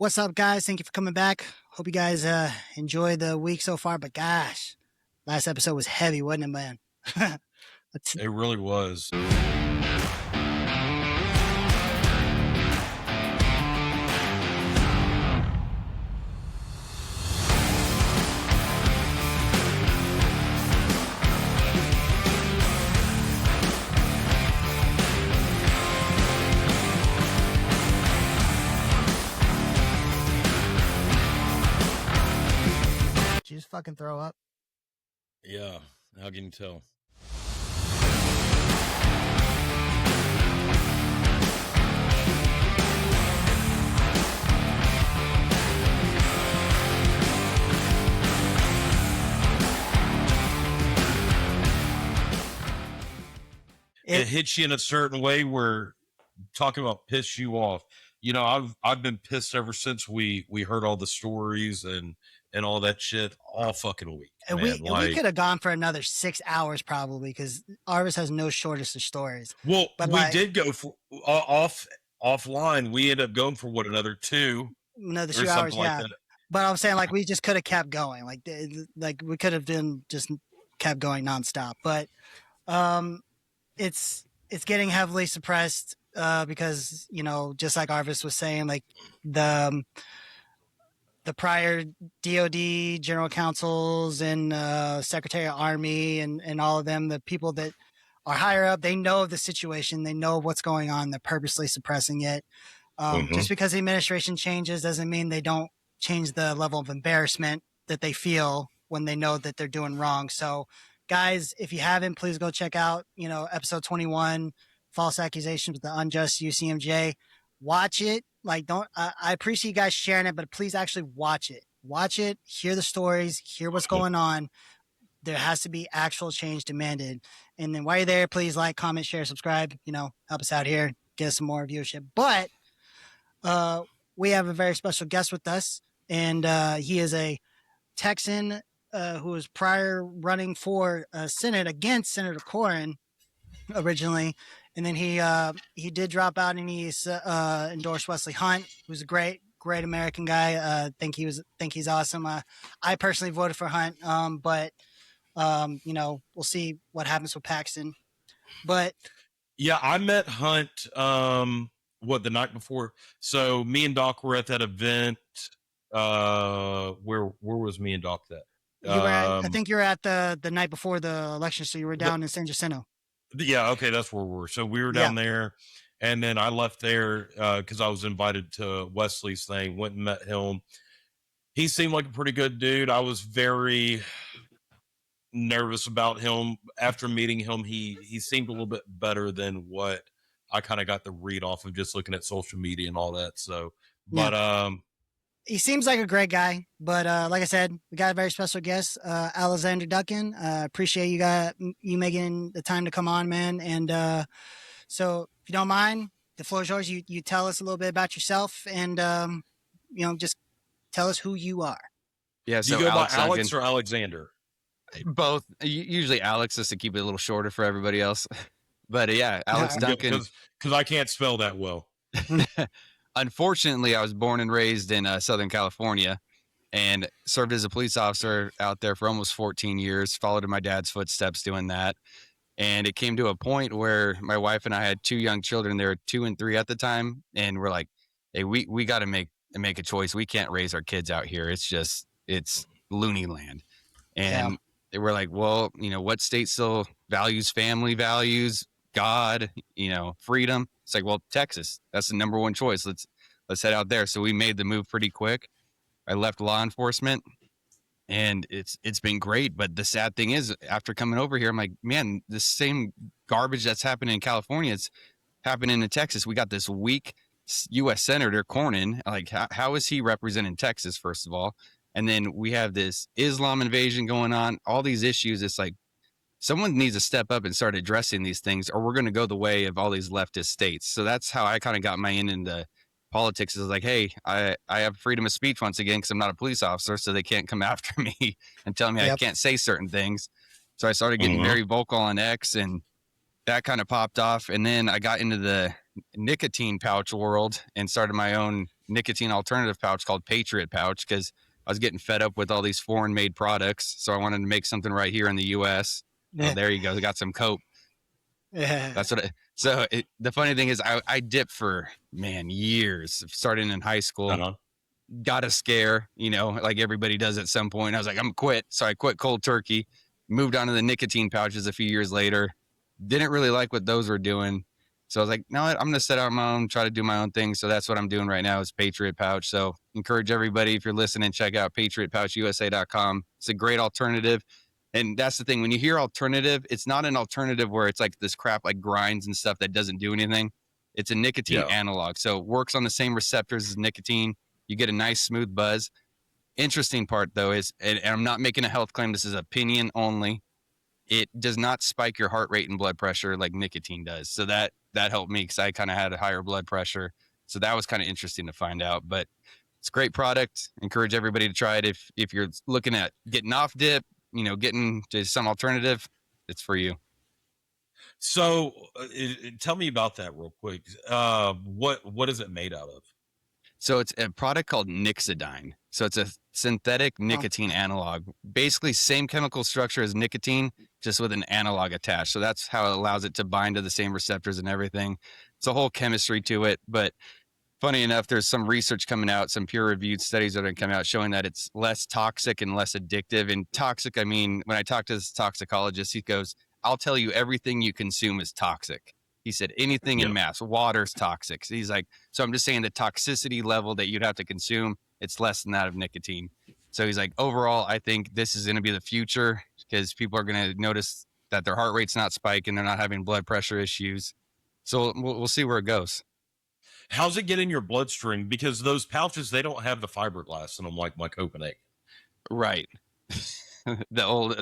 What's up, guys? Thank you for coming back. Hope you guys enjoy the week so far. But gosh, last episode was heavy, wasn't it, man? It really was. Did you just fucking throw up? Yeah, how can you tell? It hits you in a certain way where talking about piss you off. You know, I've been pissed ever since we heard all the stories and all that shit all fucking week. And we could have gone for another 6 hours probably because Arvis has no shortage of stories. Well, but we did go for offline. We ended up going for another 2 hours, yeah. But I'm saying like we just could have kept going, like we could have been just kept going nonstop. But it's getting heavily suppressed because just like Arvis was saying, like the prior DOD general counsels and Secretary of Army and all of them, the people that are higher up, they know the situation, they know what's going on, they're purposely suppressing it. Just because the administration changes doesn't mean they don't change the level of embarrassment that they feel when they know that they're doing wrong. So guys, if you haven't, please go check out, episode 21, false accusations with the unjust UCMJ. Watch it. Like, I appreciate you guys sharing it, but please actually watch it. Watch it, hear the stories, hear what's going on. There has to be actual change demanded. And then while you're there, please like, comment, share, subscribe, help us out here, get us some more viewership. But we have a very special guest with us, and he is a Texan who was prior running for Senate against Senator Corrin originally, and then he did drop out and he's endorsed Wesley Hunt, who's a great American guy. Think he's awesome. I personally voted for Hunt, but we'll see what happens with Paxton. But yeah, I met Hunt the night before. So me and Doc were at that event. Where was me and Doc that? I think you were at the night before the election, so you were down in San Jacinto. Yeah, okay, that's where we were. So we were down there, and then I left there because I was invited to Wesley's thing, went and met him. He seemed like a pretty good dude. I was very nervous about him. After meeting him, he seemed a little bit better than what I kind of got the read off of just looking at social media and all that. So, but he seems like a great guy, but like I said, we got a very special guest, Alexander Duncan. Appreciate you making the time to come on, man. And so, if you don't mind, the floor is yours. You tell us a little bit about yourself, and just tell us who you are. Yeah, so do you go Alex by Alex Duncan, or Alexander? both. Usually Alex, just to keep it a little shorter for everybody else. But yeah, Alex Duncan. Because I can't spell that well. Unfortunately, I was born and raised in Southern California and served as a police officer out there for almost 14 years, followed in my dad's footsteps doing that. And it came to a point where my wife and I had 2 young children. They were 2 and 3 at the time. And we're like, hey, we got to make a choice. We can't raise our kids out here. It's loony land. And they were like, well, what state still values family values, God, freedom? It's like, well, Texas, that's the number one choice. Let's head out there. So we made the move pretty quick. I left law enforcement, and it's been great. But the sad thing is, after coming over here, I'm like, man, the same garbage that's happening in California, it's happening in Texas. We got this weak U.S. Senator Cornyn. Like, how is he representing Texas, first of all? And then we have this Islam invasion going on, all these issues. It's like, someone needs to step up and start addressing these things, or we're going to go the way of all these leftist states. So that's how I kind of got my into politics. Is like, hey, I have freedom of speech once again because I'm not a police officer, so they can't come after me and tell me I can't say certain things. So I started getting very vocal on X, and that kind of popped off. And then I got into the nicotine pouch world and started my own nicotine alternative pouch called Patriot Pouch because I was getting fed up with all these foreign made products. So I wanted to make something right here in the US. Oh, there you go. I got some cope. Yeah. That's what the funny thing is I dipped for years starting in high school. Uh-huh. Got a scare, like everybody does at some point. I was like, I'm quit. So I quit cold turkey, moved on to the nicotine pouches a few years later. Didn't really like what those were doing. So I was like, no, I'm going to set out my own, try to do my own thing. So that's what I'm doing right now is Patriot Pouch. So encourage everybody, if you're listening, check out patriotpouchusa.com. It's a great alternative. And that's the thing. When you hear alternative, it's not an alternative where it's like this crap like grinds and stuff that doesn't do anything. It's a nicotine analog. So it works on the same receptors as nicotine. You get a nice smooth buzz. Interesting part though is, and I'm not making a health claim, this is opinion only. It does not spike your heart rate and blood pressure like nicotine does. So that helped me because I kind of had a higher blood pressure. So that was kind of interesting to find out. But it's a great product. Encourage everybody to try it. If you're looking at getting off dip, getting to some alternative, it's for you. So tell me about that real quick. What is it made out of? So it's a product called Nixidine. So it's a synthetic nicotine analog. Basically same chemical structure as nicotine, just with an analog attached. So that's how it allows it to bind to the same receptors and everything. It's a whole chemistry to it. But funny enough, there's some research coming out, some peer-reviewed studies that are coming out showing that it's less toxic and less addictive. And toxic, I mean, when I talk to this toxicologist, he goes, I'll tell you everything you consume is toxic. He said anything in mass, water's toxic. So he's like, so I'm just saying the toxicity level that you'd have to consume, it's less than that of nicotine. So he's like, overall, I think this is going to be the future because people are going to notice that their heart rate's not spiking. They're not having blood pressure issues. So we'll see where it goes. How's it get in your bloodstream? Because those pouches, they don't have the fiberglass in them like my Copenhagen. Right. the old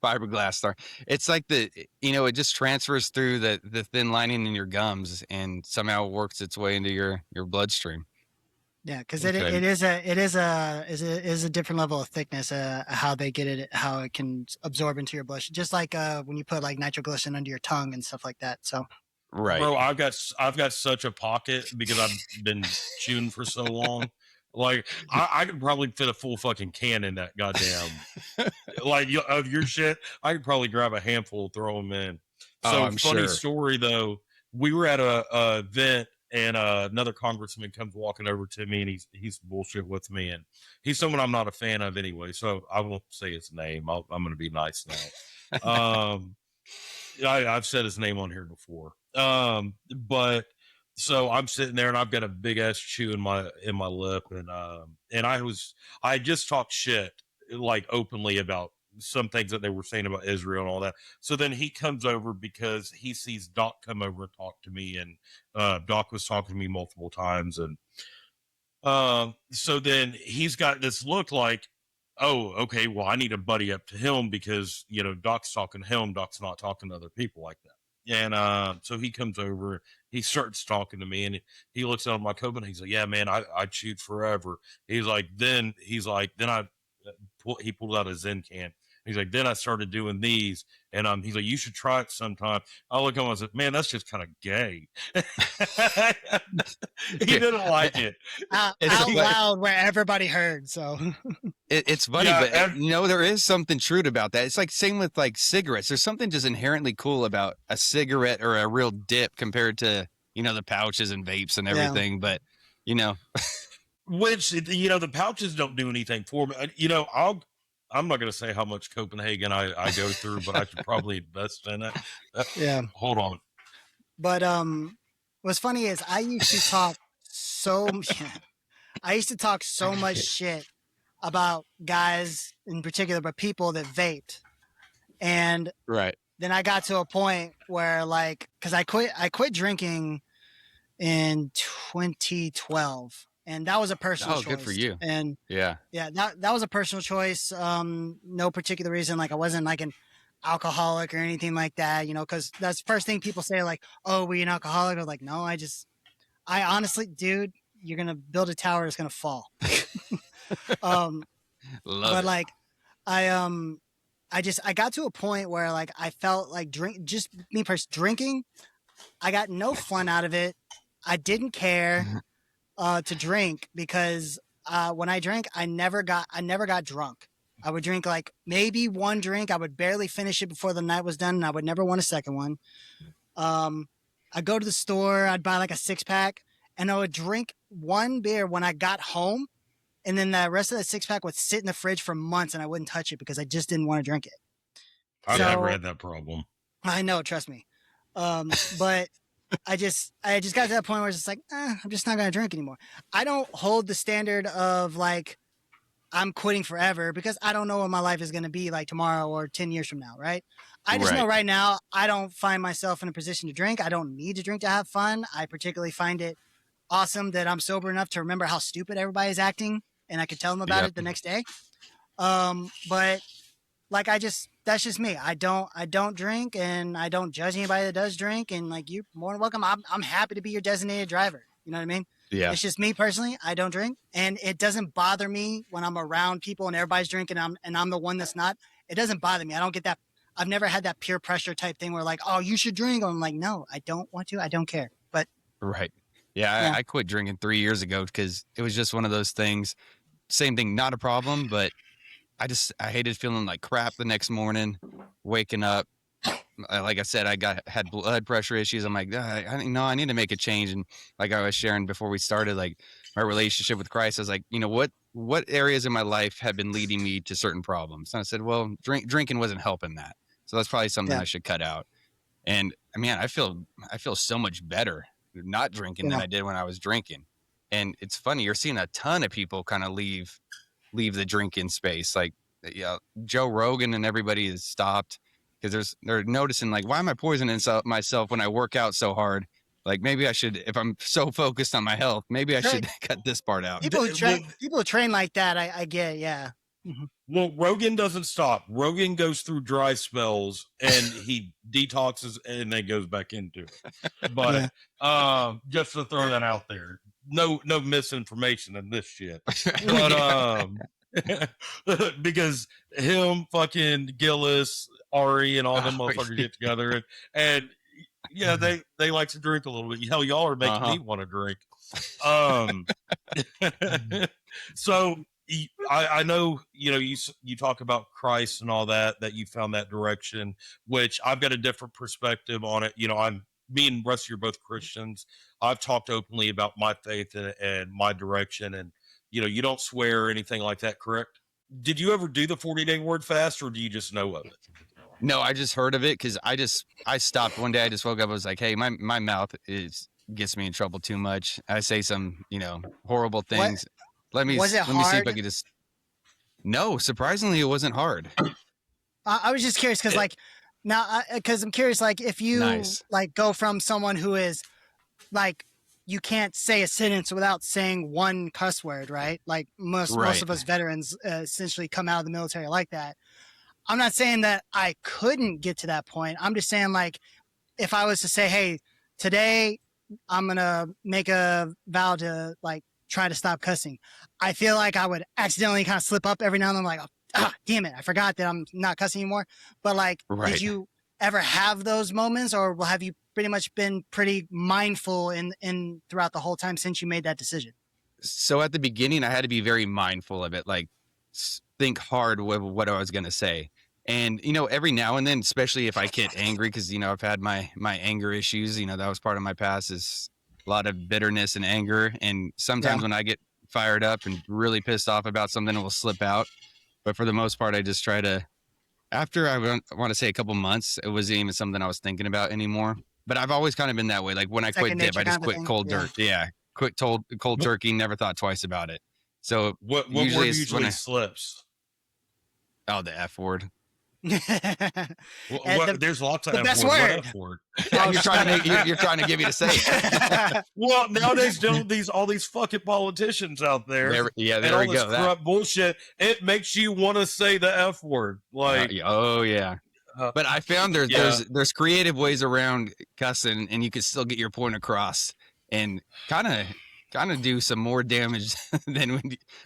fiberglass star. It's like it just transfers through the thin lining in your gums and somehow works its way into your bloodstream. Yeah, because it is a different level of thickness. How they get it, how it can absorb into your blood, just like when you put like nitroglycerin under your tongue and stuff like that. So, right, bro, I've got such a pocket because I've been chewing for so long. Like I could probably fit a full fucking can in that goddamn of your shit. I could probably grab a handful, throw them in. So funny story though. We were at a event and another congressman comes walking over to me and he's bullshit with me and he's someone I'm not a fan of anyway. So I won't say his name. I'm going to be nice now. I've said his name on here before. But. So I'm sitting there and I've got a big ass chew in my lip and I just talked shit like openly about some things that they were saying about Israel and all that. So then he comes over because he sees Doc come over and talk to me and Doc was talking to me multiple times and so then he's got this look like, oh, okay, well I need to buddy up to him because Doc's talking to him, Doc's not talking to other people like that. And so he comes over, he starts talking to me and he looks at my Coben. He's like, yeah, man, I chewed forever. He pulled out a Zen can. He's like, then I started doing these and he's like, you should try it sometime. I look at him and I said, man, that's just kind of gay. He didn't like it. Out loud where everybody heard. So it's funny, but there is something true about that. It's like same with like cigarettes. There's something just inherently cool about a cigarette or a real dip compared to, the pouches and vapes and everything. But, which, the pouches don't do anything for me. I'm not going to say how much Copenhagen I go through, but I should probably invest in it. Hold on. But what's funny is I used to talk so much shit about guys in particular, but people that vaped. And then I got to a point where because I quit drinking in 2012. And that was a personal choice. Good for you. And that was a personal choice. No particular reason. Like I wasn't like an alcoholic or anything like that, because that's the first thing people say, like, oh, were you an alcoholic? I was like, no, I honestly, dude, you're going to build a tower, it's going to fall. But like, I got to a point where like, I felt like drinking, I got no fun out of it. I didn't care. to drink because when I drank, I never got drunk. I would drink like maybe one drink. I would barely finish it before the night was done, and I would never want a second one. I'd go to the store, I'd buy like a 6-pack, and I would drink one beer when I got home, and then the rest of the 6-pack would sit in the fridge for months, and I wouldn't touch it because I just didn't want to drink it. I've never had that problem. I know, trust me. But I just got to that point where it's just like, I'm just not gonna drink anymore. I don't hold the standard of like I'm quitting forever because I don't know what my life is gonna be like tomorrow or 10 years from now, right? I just know right now I don't find myself in a position to drink. I don't need to drink to have fun. I particularly find it awesome that I'm sober enough to remember how stupid everybody's acting, and I could tell them about it the next day. But like that's just me. I don't drink, and I don't judge anybody that does drink. And like, you're more than welcome. I'm happy to be your designated driver. You know what I mean? Yeah. It's just me personally. I don't drink, and it doesn't bother me when I'm around people and everybody's drinking. And I'm the one that's not. It doesn't bother me. I don't get that. I've never had that peer pressure type thing where like, oh, you should drink. I'm like, no, I don't want to. I don't care. But yeah. I quit drinking 3 years ago because it was just one of those things. Same thing, not a problem, but I hated feeling like crap the next morning, waking up. Like I said, I had blood pressure issues. I'm like, I need to make a change. And like I was sharing before we started, like my relationship with Christ, I was like, what areas in my life have been leading me to certain problems? And I said, well, drinking wasn't helping that. So that's probably something I should cut out. And man, I feel so much better not drinking than I did when I was drinking. And it's funny, you're seeing a ton of people kind of leave the drinking space. Like, Joe Rogan and everybody has stopped because they're noticing like, why am I poisoning myself when I work out so hard? Like, maybe I should, if I'm so focused on my health, maybe I should cut this part out. People who train like that, I get, yeah. Mm-hmm. Well, Rogan doesn't stop. Rogan goes through dry spells and he detoxes and then goes back into it. But just to throw that out there, no misinformation in this shit. But because him, fucking Gillis, Ari, and all them motherfuckers get together and yeah, they like to drink a little bit. Hell, y'all are making me want to drink. So I know, you talk about Christ and all that you found that direction, which I've got a different perspective on it. Me and Rustie are both Christians. I've talked openly about my faith and my direction, and you don't swear or anything like that, correct? Did you ever do the 40-day word fast, or do you just know of it? No, I just heard of it because I stopped one day. I just woke up. I was like, hey, my mouth gets me in trouble too much. I say some, horrible things. Let me see if I could just. No, surprisingly, it wasn't hard. I was just curious because because I'm curious, like if you like go from someone who is like, you can't say a sentence without saying one cuss word, right? Like most of us veterans essentially come out of the military like that. I'm not saying that I couldn't get to that point. I'm just saying, like, if I was to say, hey, today I'm going to make a vow to like try to stop cussing, I feel like I would accidentally kind of slip up every now and then. I'm like, damn it, I forgot that I'm not cussing anymore. But like, did you ever have those moments, or have you pretty much been pretty mindful in throughout the whole time since you made that decision? So at the beginning, I had to be very mindful of it. Like, think hard with what I was going to say. And, every now and then, especially if I get angry, because, I've had my anger issues, that was part of my past, is a lot of bitterness and anger. And sometimes when I get fired up and really pissed off about something, it will slip out. But for the most part, I just try to, after I want to say a couple months, it wasn't even something I was thinking about anymore. But I've always kind of been that way. Like when I quit dip, I just quit cold dirt. Yeah. Quit cold turkey, never thought twice about it. So what word usually slips? Oh, the F word. There's lots of the F best word. word. You're trying to get me to say it. Well, nowadays, all these fucking politicians out there. There we this go. Corrupt bullshit. It makes you want to say the F word. Like, but I found there's creative ways around cussing, and you can still get your point across, and kind of do some more damage than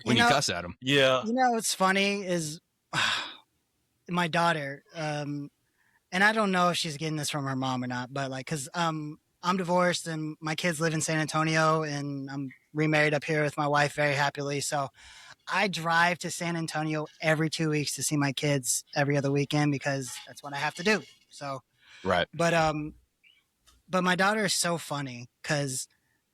when you cuss at them. Yeah. What's funny is my daughter, and I don't know if she's getting this from her mom or not, but like, cause I'm divorced and my kids live in San Antonio, and I'm remarried up here with my wife very happily. So I drive to San Antonio every 2 weeks to see my kids every other weekend because that's what I have to do. So, Right. but my daughter is so funny because,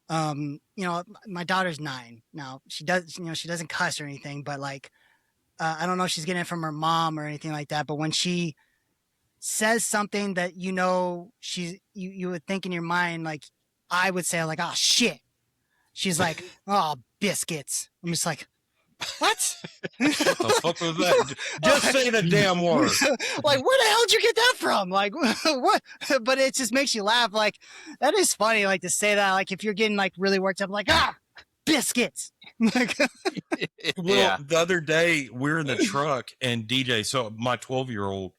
you know, my daughter's 9 now. She does, you know, she doesn't cuss or anything, but like, I don't know if she's getting it from her mom or anything like that. But when she says something that, you know, you would think in your mind, like I would say like, oh shit. She's like, oh, biscuits. I'm just like, what? What the fuck was that? Just say the damn word. Like, where the hell did you get that from? Like, what? But it just makes you laugh. Like, that is funny. Like to say that. Like, if you're getting like really worked up, like, ah, biscuits. Like, Well, the other day we're in the truck and DJ, so my 12-year-old,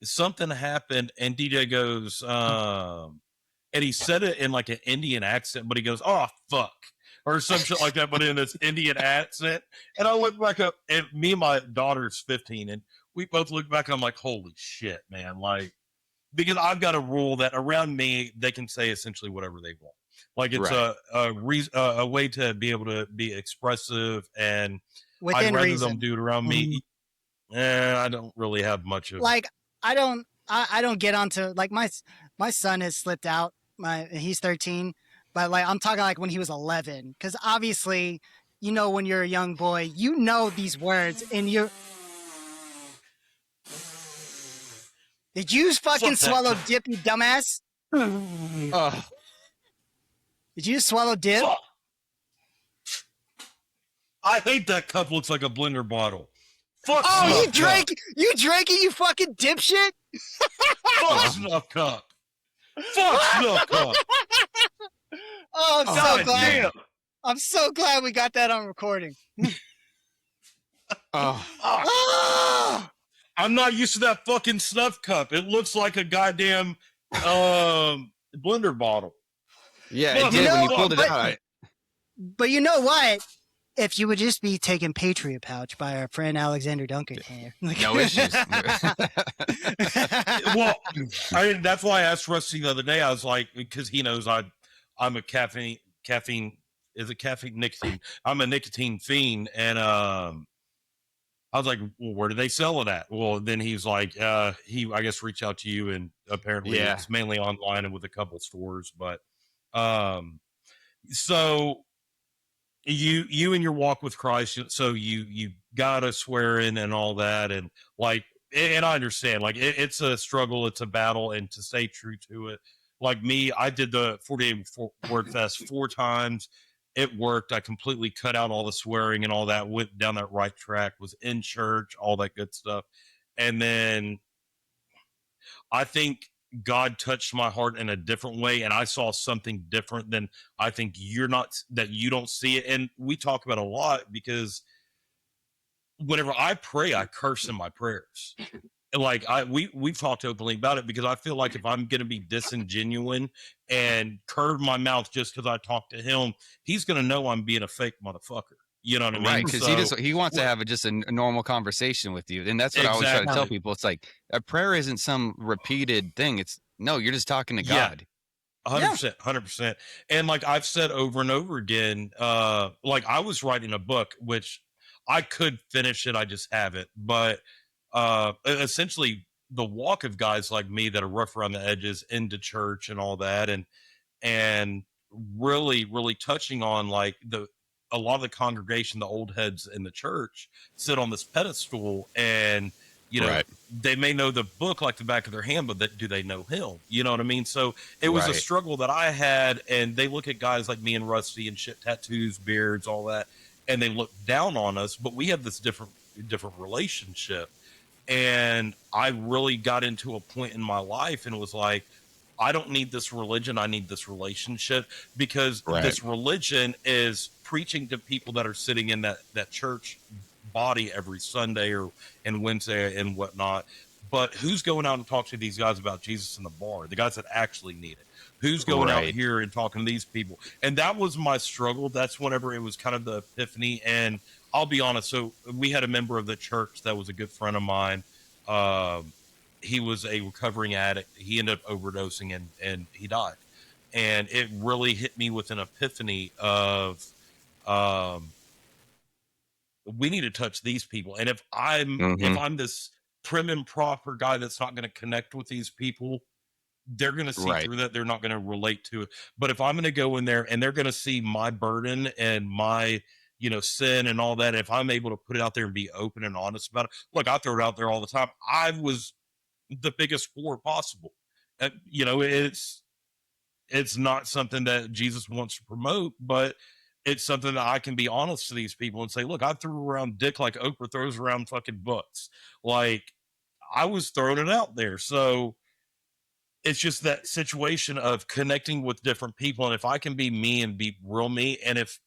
something happened and DJ goes, and he said it in like an Indian accent, but he goes, oh, fuck. Or some shit like that, but in this Indian accent. And I look back up, and me and my daughter's 15, and we both look back, and I'm like, holy shit, man. Like, because I've got a rule that around me, they can say essentially whatever they want. Like, it's a way to be able to be expressive, and within I'd rather reason. them do it around me. I don't really have much of like I don't get onto like my son has slipped out. He's 13, but like I'm talking like when he was 11, because obviously, you know, when you're a young boy, you know these words, and you did you fucking swallow dip, you dumbass? Did you swallow dip? Fuck. I hate that cup. Looks like a blender bottle. Fuck. Oh, you drank it, you fucking dipshit. Fuck snuff cup. Fuck snuff cup. Oh, I'm so glad. Damn. I'm so glad we got that on recording. I'm not used to that fucking snuff cup. It looks like a goddamn blender bottle. Yeah, it did when you pulled it out. But you know what? If you would just be taking Patriot Pouch by our friend Alexander Duncan here. No issues. Well, that's why I asked Rustie the other day. I was like, because he knows I'm a caffeine nicotine. I'm a nicotine fiend, and I was like, well, where do they sell it at? Well, then he's like, he I guess reached out to you, and apparently it's mainly online and with a couple stores, but so you and your walk with Christ, so you gotta swear in and all that, and like, and I understand, like it's a struggle, it's a battle, and to stay true to it. Like me, I did the 48 Word Fest 4 times. It worked. I completely cut out all the swearing and all that, went down that right track, was in church, all that good stuff. And then I think God touched my heart in a different way, and I saw something different than I think you don't see it. And we talk about a lot because whenever I pray, I curse in my prayers. Like we've talked openly about it, because I feel like if I'm going to be disingenuous and curve my mouth just because I talk to him, he's going to know I'm being a fake motherfucker. You know what I mean? Right, because he wants to have just a normal conversation with you, and that's what I always try to tell people. It's like a prayer isn't some repeated thing. You're just talking to God. 100%. And like I've said over and over again, like I was writing a book, which I could finish it, I just haven't, but essentially the walk of guys like me that are rough around the edges into church and all that, and really touching on like a lot of the congregation, the old heads in the church, sit on this pedestal, and you know, they may know the book like the back of their hand, but do they know him? You know what I mean? So it was a struggle that I had, and they look at guys like me and Rusty and shit, tattoos, beards, all that, and they look down on us, but we have this different relationship. And I really got into a point in my life and was like, I don't need this religion. I need this relationship, because this religion is preaching to people that are sitting in that church body every Sunday and Wednesday and whatnot. But who's going out and talk to these guys about Jesus in the bar? The guys that actually need it. Who's going out here and talking to these people? And that was my struggle. That's whenever it was kind of the epiphany. And I'll be honest. So we had a member of the church that was a good friend of mine. He was a recovering addict. He ended up overdosing and he died. And it really hit me with an epiphany of we need to touch these people. And if I'm this prim and proper guy that's not going to connect with these people, they're going to see Right. through that. They're not going to relate to it. But if I'm going to go in there and they're going to see my burden and my, sin and all that, if I'm able to put it out there and be open and honest about it, look, I throw it out there all the time. I was the biggest whore possible. It's not something that Jesus wants to promote, but it's something that I can be honest to these people and say, look, I threw around dick like Oprah throws around fucking butts. Like, I was throwing it out there. So it's just that situation of connecting with different people. And if I can be me and be real me, and if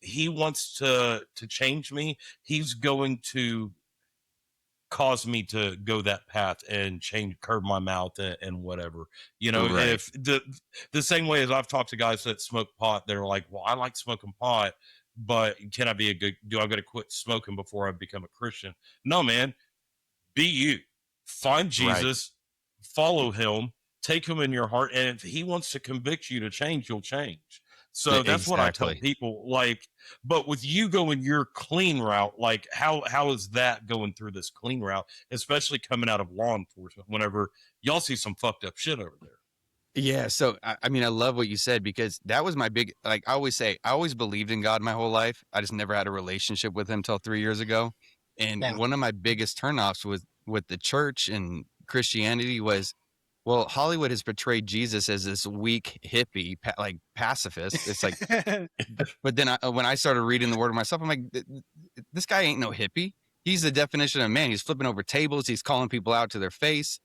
he wants to change me, he's going to cause me to go that path and curve my mouth and whatever. Right. If the same way as I've talked to guys that smoke pot, they're like, well, I like smoking pot, but do I got to quit smoking before I become a Christian? No, man, be you. Find Jesus, follow him, take him in your heart, and if he wants to convict you to change, you'll change. So that's what I tell Exactly. people. Like, but with you going your clean route, like how is that going through this clean route, especially coming out of law enforcement? Whenever y'all see some fucked up shit over there. Yeah. So, I mean, I love what you said, because that was my big, like I always say, I always believed in God my whole life. I just never had a relationship with him till 3 years ago. And Yeah. one of my biggest turnoffs with the church and Christianity was, well, Hollywood has portrayed Jesus as this weak hippie, like pacifist. It's like, but then when I started reading the word of myself, I'm like, this guy ain't no hippie. He's the definition of man. He's flipping over tables. He's calling people out to their face.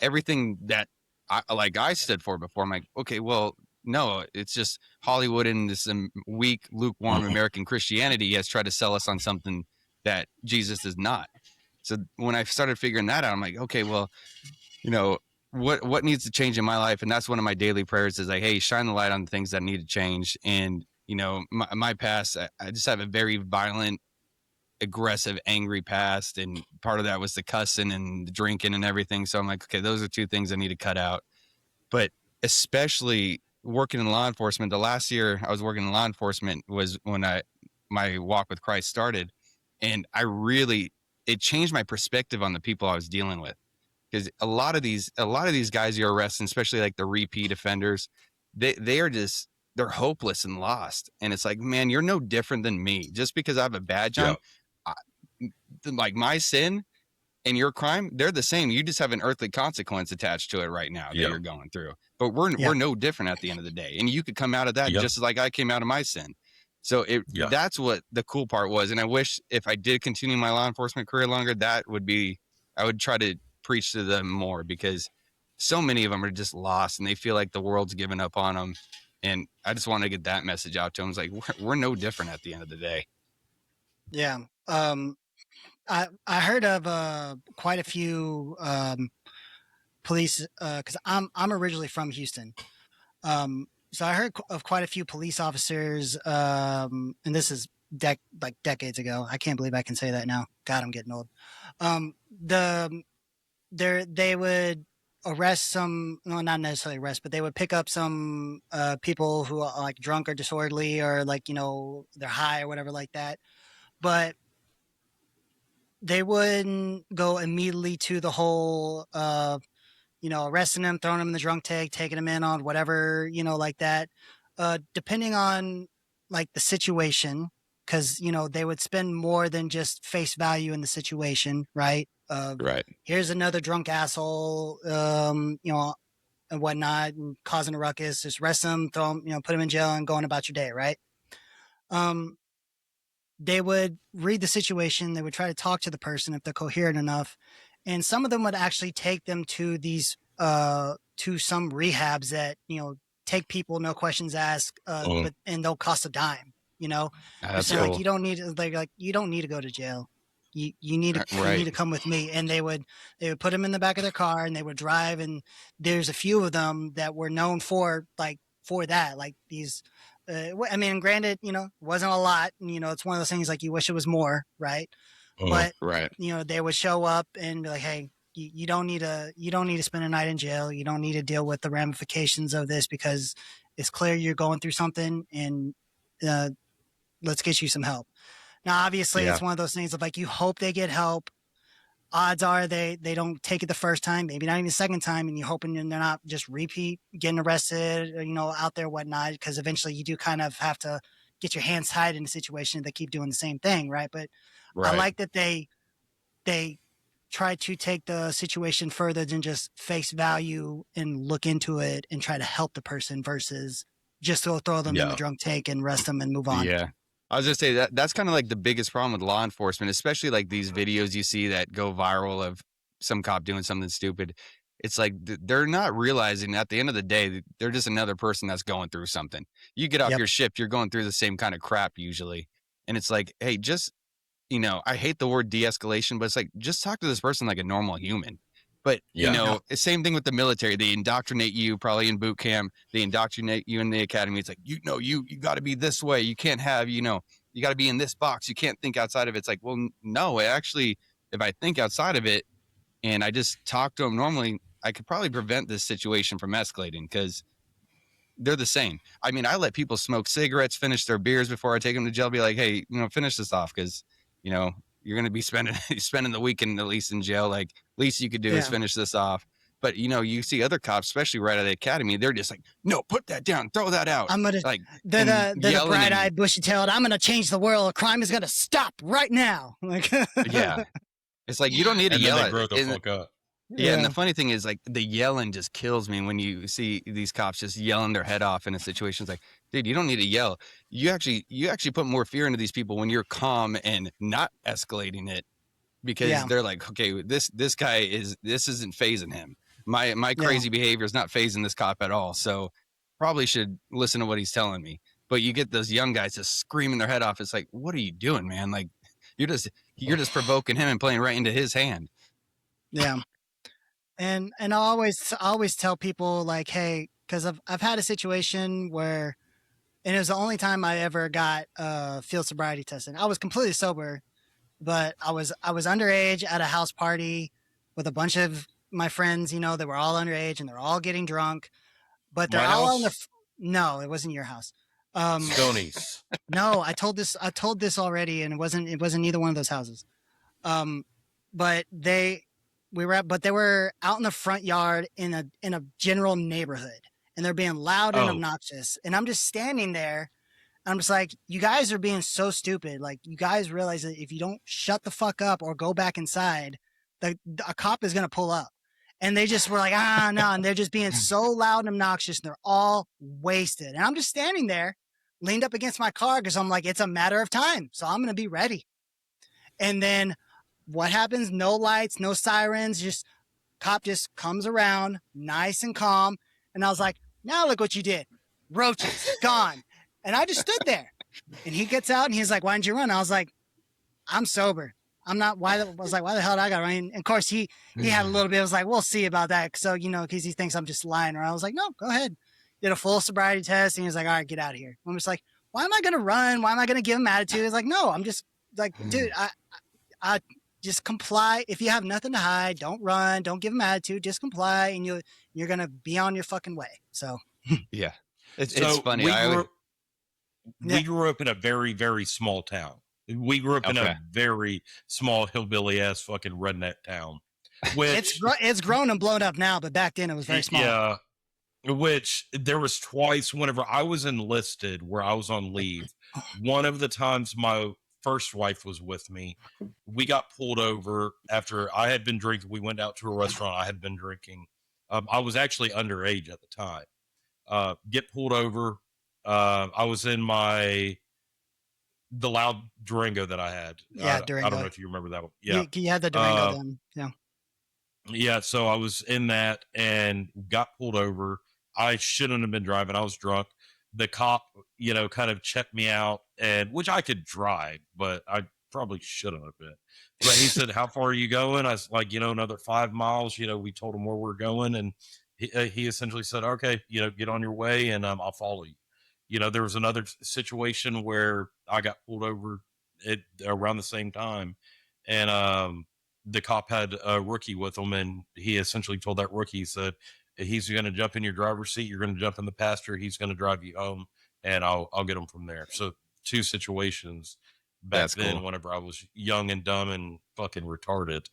Everything that I stood for before. I'm like, okay, well, no, it's just Hollywood and this weak, lukewarm American Christianity has tried to sell us on something that Jesus is not. So when I started figuring that out, I'm like, okay, well, what needs to change in my life? And that's one of my daily prayers is like, hey, shine the light on the things that need to change. And, my past, I just have a very violent, aggressive, angry past. And part of that was the cussing and the drinking and everything. So I'm like, okay, those are two things I need to cut out. But especially working in law enforcement, the last year I was working in law enforcement was when my walk with Christ started. And it changed my perspective on the people I was dealing with. Because a lot of these guys you're arresting, especially like the repeat offenders, they're hopeless and lost. And it's like, man, you're no different than me. Just because I have a badge on, like my sin and your crime, they're the same. You just have an earthly consequence attached to it right now that you're going through. But we're no different at the end of the day. And you could come out of that just like I came out of my sin. So that's what the cool part was. And I wish if I did continue my law enforcement career longer, I would try to preach to them more, because so many of them are just lost and they feel like the world's given up on them. And I just want to get that message out to them. It's like, we're no different at the end of the day. Yeah. I heard of quite a few police because I'm originally from Houston. So I heard of quite a few police officers, and this is decades ago. I can't believe I can say that now. God, I'm getting old. They would arrest some, well, not necessarily arrest, but they would pick up some people who are like drunk or disorderly, or like, they're high or whatever like that. But they wouldn't go immediately to the whole, arresting them, throwing them in the drunk tank, taking them in on whatever, like that. Depending on like the situation, because, they would spend more than just face value in the situation, right? Right. Here's another drunk asshole, and whatnot, and causing a ruckus. Just arrest them, throw them, put them in jail, and going about your day, right? They would read the situation. They would try to talk to the person if they're coherent enough, and some of them would actually take them to these to some rehabs that take people, no questions asked, and they'll cost a dime. That's saying cool. like you don't need you don't need to go to jail. You need to Right. you need to come with me. And they would put them in the back of their car and they would drive. And there's a few of them that were known for that, like these. I mean, granted, wasn't a lot. And, it's one of those things like you wish it was more, right? But right. They would show up and be like, hey, you don't need to spend a night in jail. You don't need to deal with the ramifications of this, because it's clear you're going through something, and let's get you some help. Now, obviously, it's one of those things of like, you hope they get help. Odds are they don't take it the first time, maybe not even the second time, and you're hoping they're not just repeat getting arrested, or, out there, whatnot, because eventually you do kind of have to get your hands tied in a situation if they keep doing the same thing, right? But I like that they try to take the situation further than just face value and look into it and try to help the person versus just throw them in the drunk tank and arrest them and move on. Yeah. I was just say that's kind of like the biggest problem with law enforcement, especially like these videos you see that go viral of some cop doing something stupid. It's like they're not realizing at the end of the day, they're just another person that's going through something. You get off your shift, you're going through the same kind of crap usually. And it's like, hey, just, I hate the word de-escalation, but it's like, just talk to this person like a normal human. But, same thing with the military. They indoctrinate you probably in boot camp. They indoctrinate you in the academy. It's like, you got to be this way. You can't have, you got to be in this box. You can't think outside of it. It's like, well, no, actually, if I think outside of it and I just talk to them normally, I could probably prevent this situation from escalating because they're the same. I mean, I let people smoke cigarettes, finish their beers before I take them to jail. Be like, hey, finish this off because, you're going to be spending the weekend at least in jail. Like, least you could do is finish this off. But, you see other cops, especially right out of the academy, they're just like, no, put that down, throw that out. I'm going to, like, they're the bright-eyed, bushy-tailed, I'm going to change the world. Crime is going to stop right now. Like, yeah. It's like, you don't need to yell at grow the fuck up. Yeah, and the funny thing is, like, the yelling just kills me when you see these cops just yelling their head off in a situation. It's like, dude, you don't need to yell. You actually put more fear into these people when you're calm and not escalating it, because they're like, okay, this guy isn't phasing him. My crazy behavior is not phasing this cop at all. So probably should listen to what he's telling me. But you get those young guys just screaming their head off. It's like, what are you doing, man? Like, you're just provoking him and playing right into his hand. Yeah. And I always tell people, like, hey, because I've had a situation where, and it was the only time I ever got field sobriety tested. I was completely sober, but I was underage at a house party with a bunch of my friends. They were all underage and they're all getting drunk, but they're all on the. No, it wasn't your house. Stonies. No, I told this already, and it wasn't either one of those houses. But they were out in the front yard in a general neighborhood, and they're being loud and obnoxious. And I'm just standing there. I'm just like, you guys are being so stupid. Like, you guys realize that if you don't shut the fuck up or go back inside, a cop is going to pull up. And they just were like, no. And they're just being so loud and obnoxious, and they're all wasted. And I'm just standing there, leaned up against my car, because I'm like, it's a matter of time. So I'm going to be ready. And then what happens? No lights, no sirens, just cop just comes around nice and calm. And I was like, now look what you did. Roaches, gone. And I just stood there. And he gets out and he's like, why didn't you run? I was like, I'm sober. I'm not. I was like, why the hell did I got to run? And of course, he had a little bit. I was like, we'll see about that. So, because he thinks I'm just lying. Or I was like, no, go ahead. Did a full sobriety test. And he was like, all right, get out of here. I'm just like, why am I going to run? Why am I going to give him attitude? It's like, no, I'm just like, dude, I just comply. If you have nothing to hide, don't run. Don't give him attitude. Just comply, and you're going to be on your fucking way. So, yeah. It's funny. We grew up in a very, very small town. We grew up in a very small hillbilly ass fucking redneck town. Which it's grown and blown up now, but back then it was very small. Yeah. Which there was twice whenever I was enlisted where I was on leave. One of the times my first wife was with me, we got pulled over after I had been drinking. We went out to a restaurant. I had been drinking. I was actually underage at the time. Get pulled over. I was in the loud Durango that I had. Yeah, Durango. I don't know if you remember that one. Yeah. You had the Durango then. Yeah. Yeah, so I was in that and got pulled over. I shouldn't have been driving. I was drunk. The cop, kind of checked me out, and which I could drive, but I probably shouldn't have been. But he said, how far are you going? I was like, another 5 miles. We told him where we're going, and he essentially said, okay, get on your way, and I'll follow you. There was another situation where I got pulled over around the same time, and the cop had a rookie with him, and he essentially told that rookie, he said, he's going to jump in your driver's seat, you're going to jump in the passenger, he's going to drive you home, and I'll get him from there. So two situations back That's then cool. whenever I was young and dumb and fucking retarded.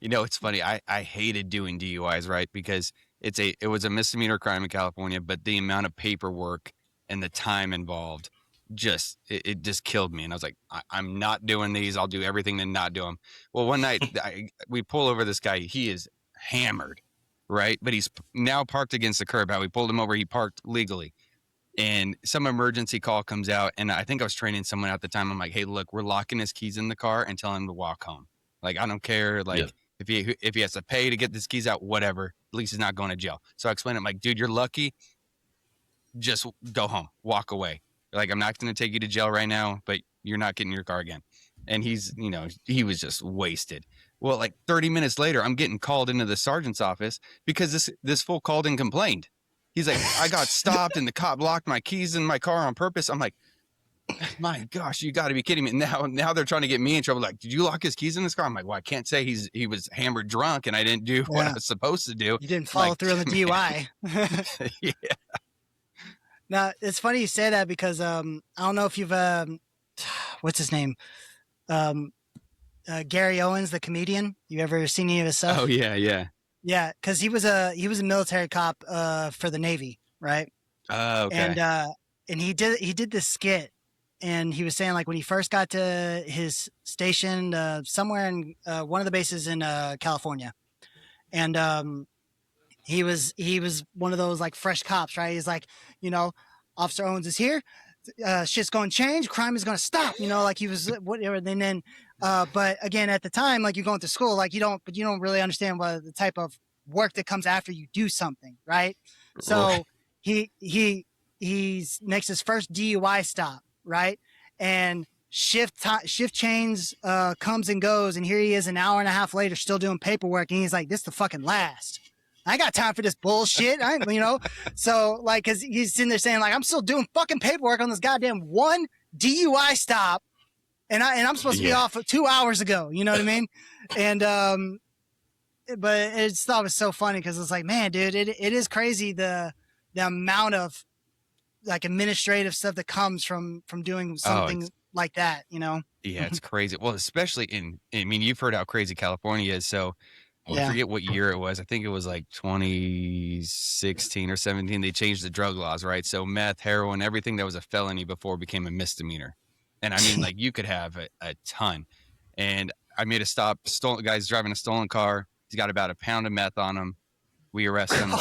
You know, it's funny. I hated doing DUIs, right? Because it was a misdemeanor crime in California, but the amount of paperwork and the time involved it just killed me. And I was like, I'm not doing these. I'll do everything to not do them. Well, one night we pull over this guy. He is hammered, right? But he's now parked against the curb. How we pulled him over, he parked legally. And some emergency call comes out. And I think I was training someone at the time. I'm like, hey, look, we're locking his keys in the car and telling him to walk home. Like, I don't care. Like, if he has to pay to get his keys out, whatever, at least he's not going to jail. So I explained, I'm like, dude, you're lucky. Just go home, walk away. Like, I'm not going to take you to jail right now, but you're not getting your car again. And he's, you know, he was just wasted. Well, like 30 minutes later, I'm getting called into the sergeant's office because this fool called and complained. He's like, I got stopped and the cop locked my keys in my car on purpose. I'm like, my gosh, you got to be kidding me. Now they're trying to get me in trouble. Like, did you lock his keys in his car? I'm like, well, I can't say he was hammered drunk and I didn't do what I was supposed to do. You didn't follow through on the DUI. Yeah. Now, it's funny you say that because I don't know if you've what's his name? Gary Owens, the comedian. You ever seen any of his stuff? Oh yeah. Yeah, because he was a military cop for the Navy, right? Okay. And he did this skit, and he was saying like when he first got to his station somewhere in one of the bases in California, and he was one of those like fresh cops, right? He's like, you know, Officer Owens is here. Shit's going to change. Crime is going to stop. You know, like he was whatever. And then, but again, at the time, like you're going to school, like you don't really understand what the type of work that comes after you do something, right? So he's makes his first DUI stop, right? And shift change comes and goes, and here he is an hour and a half later, still doing paperwork, and he's like, "This is the fucking last. I ain't got time for this bullshit." So like, cause he's sitting there saying like, I'm still doing fucking paperwork on this goddamn one DUI stop. And I'm supposed to be off 2 hours ago. You know what I mean? And, but I just thought it was so funny. Cause it's like, man, dude, it is crazy. The amount of like administrative stuff that comes from doing something like that, you know? Yeah, it's crazy. Well, especially you've heard how crazy California is. So, I forget what year it was. I think it was like 2016 or 17. They changed the drug laws, right? So meth, heroin, everything that was a felony before became a misdemeanor. And I mean, like you could have a ton. And I made a stop. Guy's driving a stolen car. He's got about a pound of meth on him. We arrest him.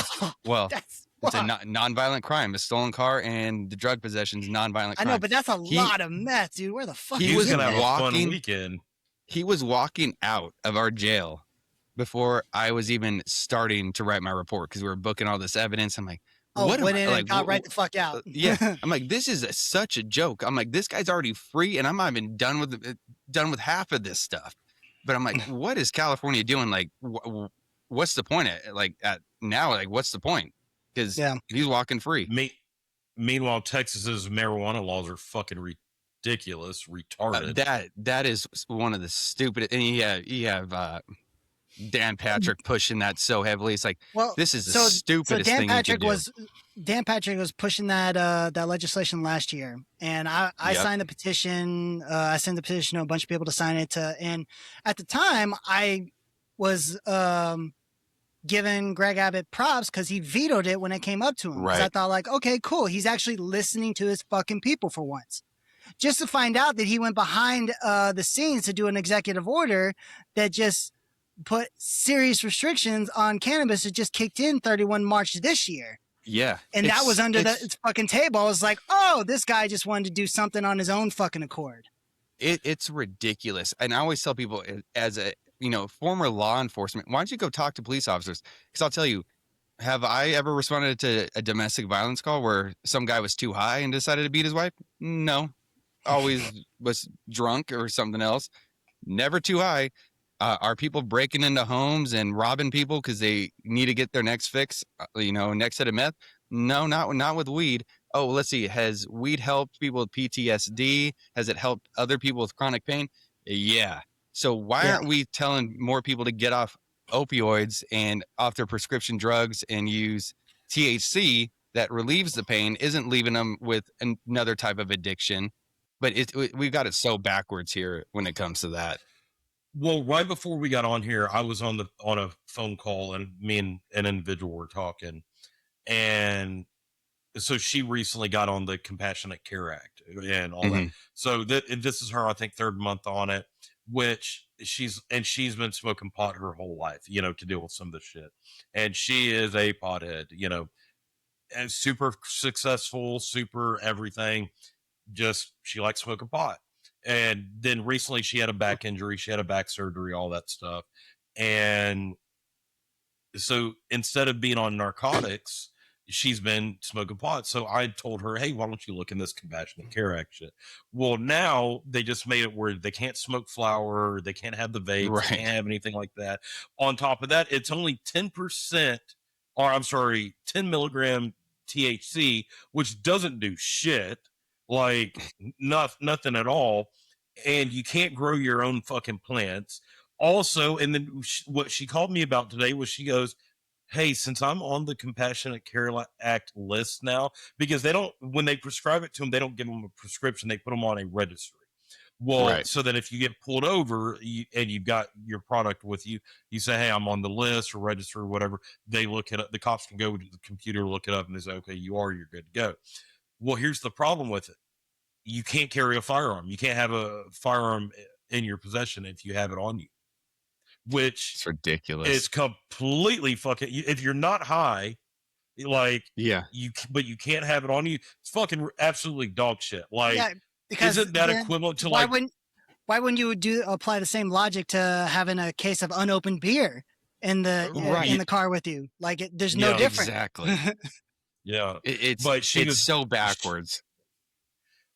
Well, it's a non-violent crime. A stolen car and the drug possession's non-violent crime. I know, but that's a lot of meth, dude. Where the fuck he was gonna have walking, a fun weekend. He was walking out of our jail before I was even starting to write my report because we were booking all this evidence. I'm like, got right the fuck out. Yeah. I'm like, this is such a joke. I'm like, this guy's already free and I'm not even done with half of this stuff. But I'm like, what is California doing? Like, what's the point now? Like, what's the point? Because he's walking free. Meanwhile, Texas's marijuana laws are fucking ridiculous, retarded. That is one of the stupid. And you have Dan Patrick pushing that so heavily. It's like, this is the stupidest thing you can do. Dan Patrick was pushing that legislation last year, and I signed the petition. I sent the petition to a bunch of people to sign it. And at the time, I was giving Greg Abbott props because he vetoed it when it came up to him. Right. I thought like, okay, cool. He's actually listening to his fucking people for once. Just to find out that he went behind the scenes to do an executive order that just put serious restrictions on cannabis. It just kicked in 31 March this year. Yeah. And that was under its fucking table. I was like, oh, this guy just wanted to do something on his own fucking accord. It's ridiculous. And I always tell people as a, former law enforcement, why don't you go talk to police officers? Because I'll tell you, have I ever responded to a domestic violence call where some guy was too high and decided to beat his wife? No. Always was drunk or something else. Never too high. Are people breaking into homes and robbing people because they need to get their next fix? Next set of meth? No, not with weed. Oh, let's see. Has weed helped people with PTSD? Has it helped other people with chronic pain? Yeah. So why aren't we telling more people to get off opioids and off their prescription drugs and use THC that relieves the pain isn't leaving them with another type of addiction. But we've got it so backwards here when it comes to that. Well, right before we got on here, I was on a phone call, and me and an individual were talking, and so she recently got on the Compassionate Care Act and all that. So this is her, I think, 3rd month on it, which she's been smoking pot her whole life, to deal with some of this shit. And she is a pothead, and super successful, super everything. Just, she likes smoking pot. And then recently she had a back injury, she had a back surgery, all that stuff. And so instead of being on narcotics, she's been smoking pot. So I told her, hey, why don't you look in this Compassionate Care Act shit? Well, now they just made it where they can't smoke flower, they can't have the vapes, they can't have anything like that. On top of that, it's only 10%, or I'm sorry, 10 milligram THC, which doesn't do shit, like nothing at all. And you can't grow your own fucking plants. Also, and then what she called me about today was, she goes, hey, since I'm on the Compassionate Care Act list now, because they don't, when they prescribe it to them, they don't give them a prescription, they put them on a registry. Well, so that if you get pulled over and you've got your product with you, you say, hey, I'm on the list or register or whatever. They look it up. The cops can go to the computer, look it up, and they say, okay, you're good to go. Well, here's the problem with it. You can't carry a firearm. You can't have a firearm in your possession if you have it on you, which it's ridiculous. It's completely fucking, if you're not high, like, but you can't have it on you. It's fucking absolutely dog shit. Like, because isn't that equivalent to why wouldn't you apply the same logic to having a case of unopened beer in the car with you? Like, there's no difference. Exactly. Yeah. It's so backwards.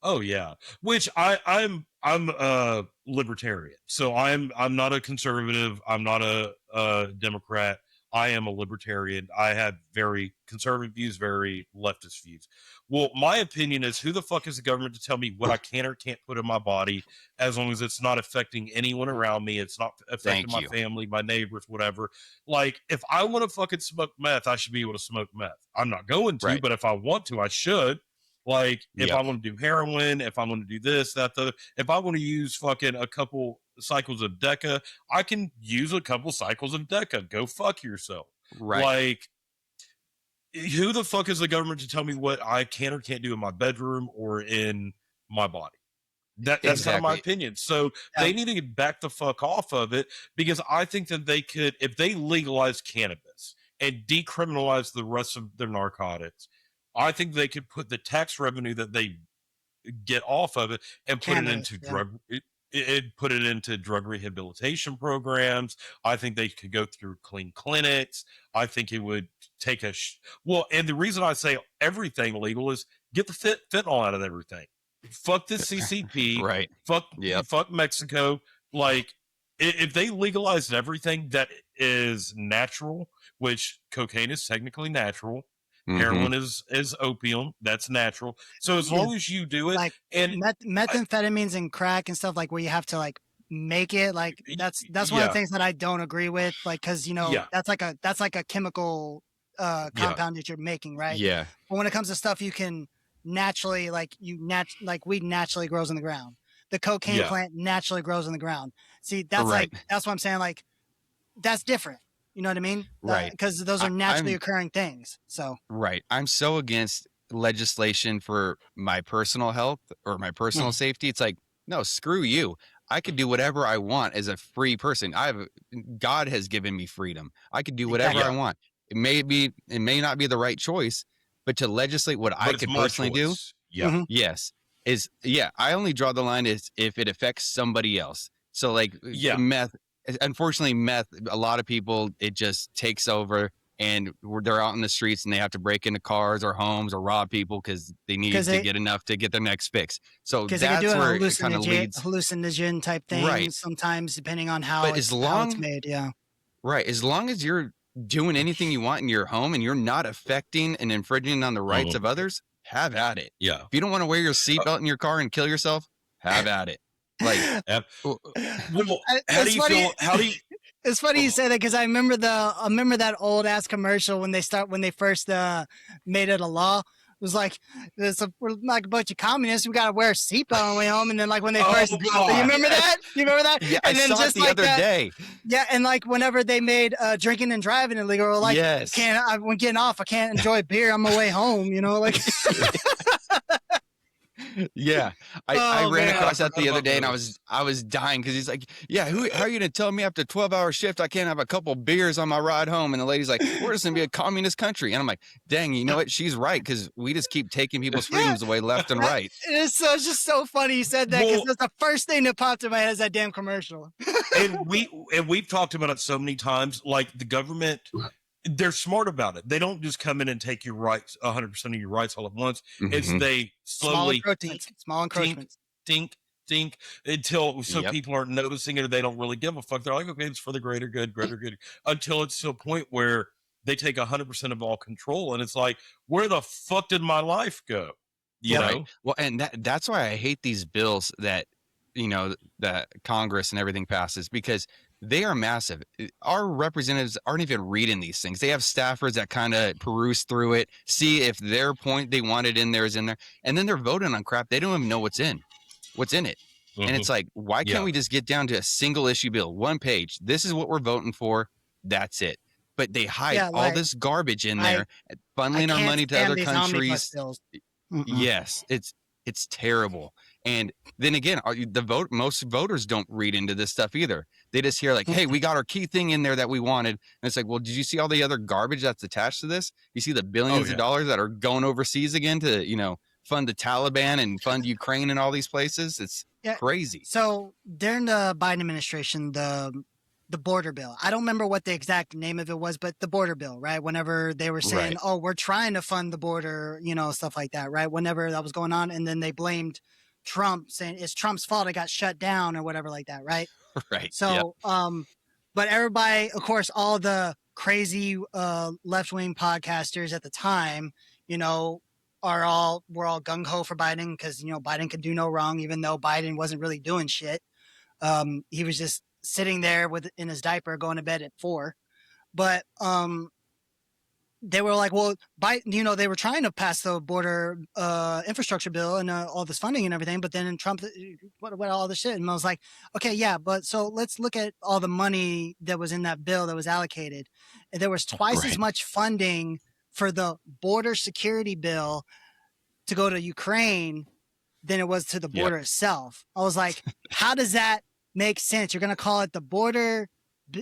Oh yeah, which I'm a libertarian, so I'm not a conservative. I'm not a Democrat. I am a libertarian. I have very conservative views, very leftist views. Well, my opinion is, who the fuck is the government to tell me what I can or can't put in my body, as long as it's not affecting anyone around me, it's not affecting my family, my neighbors, whatever. Like, if I want to fucking smoke meth, I should be able to smoke meth. I'm not going to, but if I want to, I should. Like, if I want to do heroin, if I want to do this, that, the, if I want to use fucking a couple cycles of Deca, I can use a couple cycles of Deca. Go fuck yourself. Like, who the fuck is the government to tell me what I can or can't do in my bedroom or in my body? That's kind of my opinion. So they need to get back the fuck off of it, because I think that they could, if they legalize cannabis and decriminalize the rest of their narcotics, I think they could put the tax revenue that they get off of it and put it into put it into drug rehabilitation programs. I think they could go through clean clinics. I think it would take a well, and the reason I say everything legal is, get the fentanyl out of everything. Fuck this CCP. Fuck Mexico. Like, if they legalized everything that is natural, which cocaine is technically natural. Heroin is opium. That's natural. So as long as you do it, like, and methamphetamines and crack and stuff, like, where you have to like make it, like, that's one of the things that I don't agree with. Like, because that's like a chemical compound that you're making, right? Yeah. But when it comes to stuff you can naturally, like, weed naturally grows in the ground. The cocaine plant naturally grows in the ground. See, that's that's what I'm saying. Like, that's different. You know what I mean? Because those are naturally occurring things. So I'm so against legislation for my personal health or my personal safety. It's like, no, screw you. I could do whatever I want as a free person. God has given me freedom. I could do whatever I want. It may not be the right choice, but to legislate what I could personally do, I only draw the line is if it affects somebody else. So like meth. Unfortunately, meth, a lot of people, it just takes over, and they're out in the streets and they have to break into cars or homes or rob people because they need to get enough to get their next fix. So that's where it kind of leads. Hallucinogen type thing sometimes, depending on how it's made. Yeah. Right. As long as you're doing anything you want in your home and you're not affecting and infringing on the rights of others, have at it. Yeah. If you don't want to wear your seatbelt in your car and kill yourself, have at it. Like, well, how do you feel? It's funny you say that because I remember that old ass commercial when they first made it a law. It was like we're like a bunch of communists. We gotta wear a seatbelt on the way home, and then like when they first, you remember that? You remember that? Yeah, and I then saw just it the like other that, day. Yeah, and like whenever they made drinking and driving illegal, like Yes. when getting off, I can't enjoy beer on my way home. You know, like. Yeah, I ran man, across that the other day, and those. I was dying because he's like, "Yeah, how are you gonna tell me after 12-hour shift I can't have a couple beers on my ride home?" And the lady's like, "We're just gonna be a communist country," and I'm like, "Dang, you know what? She's right because we just keep taking people's freedoms away left and right." It's just so funny you said that because that's the first thing that popped in my head is that damn commercial. and we've talked about it so many times. Like the government, they're smart about it. They don't just come in and take your rights, 100% of your rights all at once. It's they slowly small encroachments, dink until people aren't noticing it or they don't really give a fuck. They're like, okay, it's for the greater good, until it's to a point where they take 100% of all control, and it's like, where the fuck did my life go? You know? Well, and that's why I hate these bills that that Congress and everything passes, because they are massive. Our representatives aren't even reading these things. They have staffers that kind of peruse through it, see if their point they wanted in there is in there, and then they're voting on crap they don't even know what's in it. And it's like, why can't we just get down to a single issue bill, one page? This is what we're voting for. That's it. But they hide all this garbage in there, funneling our money to other countries. Yes, it's terrible. And then again, most voters don't read into this stuff either. They just hear like, "Hey, we got our key thing in there that we wanted," and it's like, "Well, did you see all the other garbage that's attached to this? You see the billions of dollars that are going overseas again to fund the Taliban and fund Ukraine and all these places? It's crazy." So during the Biden administration, the border bill, I don't remember what the exact name of it was, but the border bill, right? Whenever they were saying, "Oh, we're trying to fund the border," stuff like that, right? Whenever that was going on, and then they blamed Trump, saying it's Trump's fault it got shut down or whatever like that, right? Right. So, but everybody, of course, all the crazy left-wing podcasters at the time, were all gung ho for Biden because Biden could do no wrong, even though Biden wasn't really doing shit. He was just sitting there in his diaper, going to bed at 4. But they were like, well, they were trying to pass the border infrastructure bill and all this funding and everything, but then Trump, what all this shit? And I was like, okay, yeah, but so let's look at all the money that was in that bill that was allocated. And there was twice as much funding for the border security bill to go to Ukraine than it was to the border itself. I was like, how does that make sense? You're going to call it the border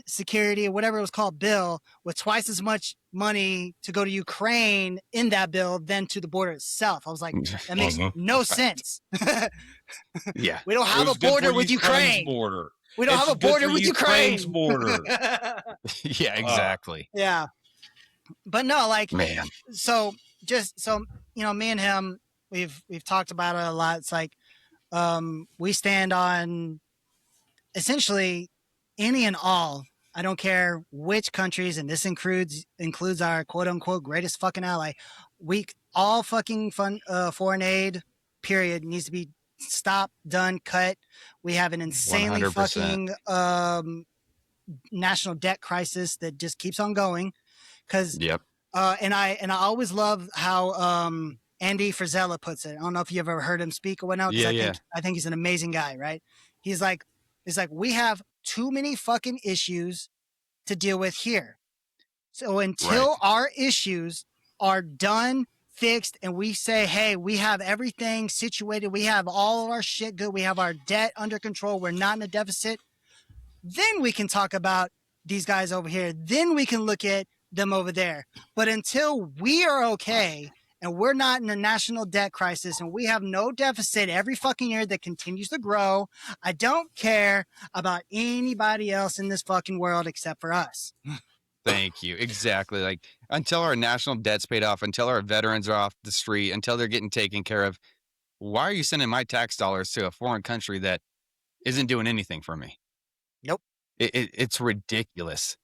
security or whatever it was called bill with twice as much money to go to Ukraine in that bill than to the border itself. I was like, that makes no sense. Yeah. We don't have a border with Ukraine. We don't have a border with Ukraine's border. Yeah, exactly. Yeah. But no, like, man. So me and him, we've talked about it a lot. It's like, we stand on essentially any and all. I don't care which countries, and this includes our quote unquote greatest fucking ally. All fucking foreign aid, period, needs to be stopped, done, cut. We have an insanely 100%. Fucking national debt crisis that just keeps on going. Because and I always love how Andy Frisella puts it. I don't know if you ever heard him speak or whatnot. I think he's an amazing guy, right? He's like, we have too many fucking issues to deal with here. So until our issues are done, fixed, and we say, hey, we have everything situated, we have all of our shit good, we have our debt under control, we're not in a deficit, then we can talk about these guys over here. Then we can look at them over there. But until we are okay and we're not in a national debt crisis and we have no deficit every fucking year that continues to grow, I don't care about anybody else in this fucking world except for us. Thank you. Exactly. Like, until our national debt's paid off, until our veterans are off the street, until they're getting taken care of, why are you sending my tax dollars to a foreign country that isn't doing anything for me? Nope. It's ridiculous.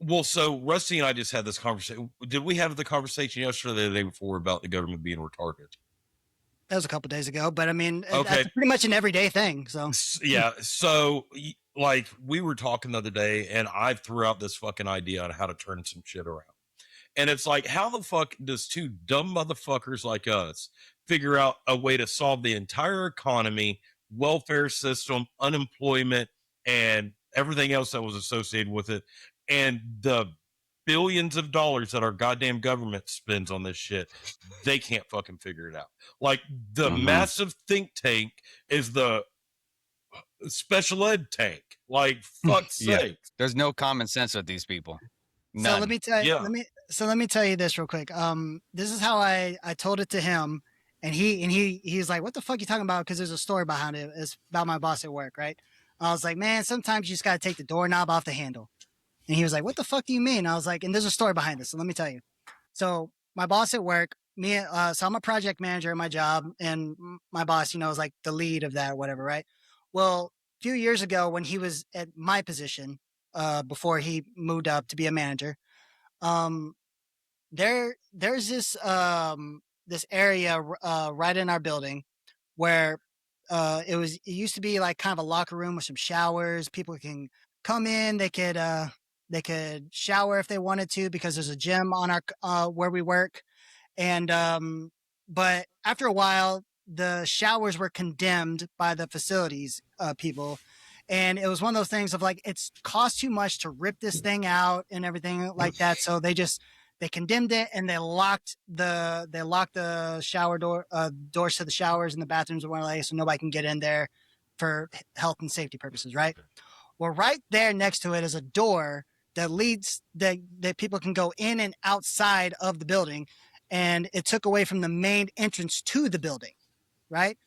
Well, so Rusty and I just had this conversation. Did we have the conversation yesterday or the day before about the government being retarded? That was a couple of days ago, but I mean, that's pretty much an everyday thing. So yeah. So like we were talking the other day, and I threw out this fucking idea on how to turn some shit around. And it's like, how the fuck does two dumb motherfuckers like us figure out a way to solve the entire economy, welfare system, unemployment, and everything else that was associated with it, and the billions of dollars that our goddamn government spends on this shit? They can't fucking figure it out. Like, the massive think tank is the special ed tank. Like, fuck's sake. There's no common sense with these people. None. So let me tell you, Yeah. let me tell you this real quick. This is how I told it to him, and he's like, "What the fuck you talking about?" Because there's a story behind it. It's about my boss at work, right? I was like, "Man, sometimes you just got to take the doorknob off the handle." And he was like, "What the fuck do you mean?" I was like, "And there's a story behind this. So let me tell you." So my boss at work, so I'm a project manager at my job, and my boss, is like the lead of that, whatever, right? Well, a few years ago when he was at my position, before he moved up to be a manager, um, there's this area right in our building where it used to be like kind of a locker room with some showers. People can come in, they could shower if they wanted to because there's a gym on our where we work. And but after a while the showers were condemned by the facilities people, and it was one of those things of like, it's cost too much to rip this thing out and everything like that, so they condemned it, and they locked the shower doors to the showers and the bathrooms and whatnot, so nobody can get in there for health and safety purposes, right? Well, right there next to it is a door that leads that people can go in and outside of the building, and it took away from the main entrance to the building, right?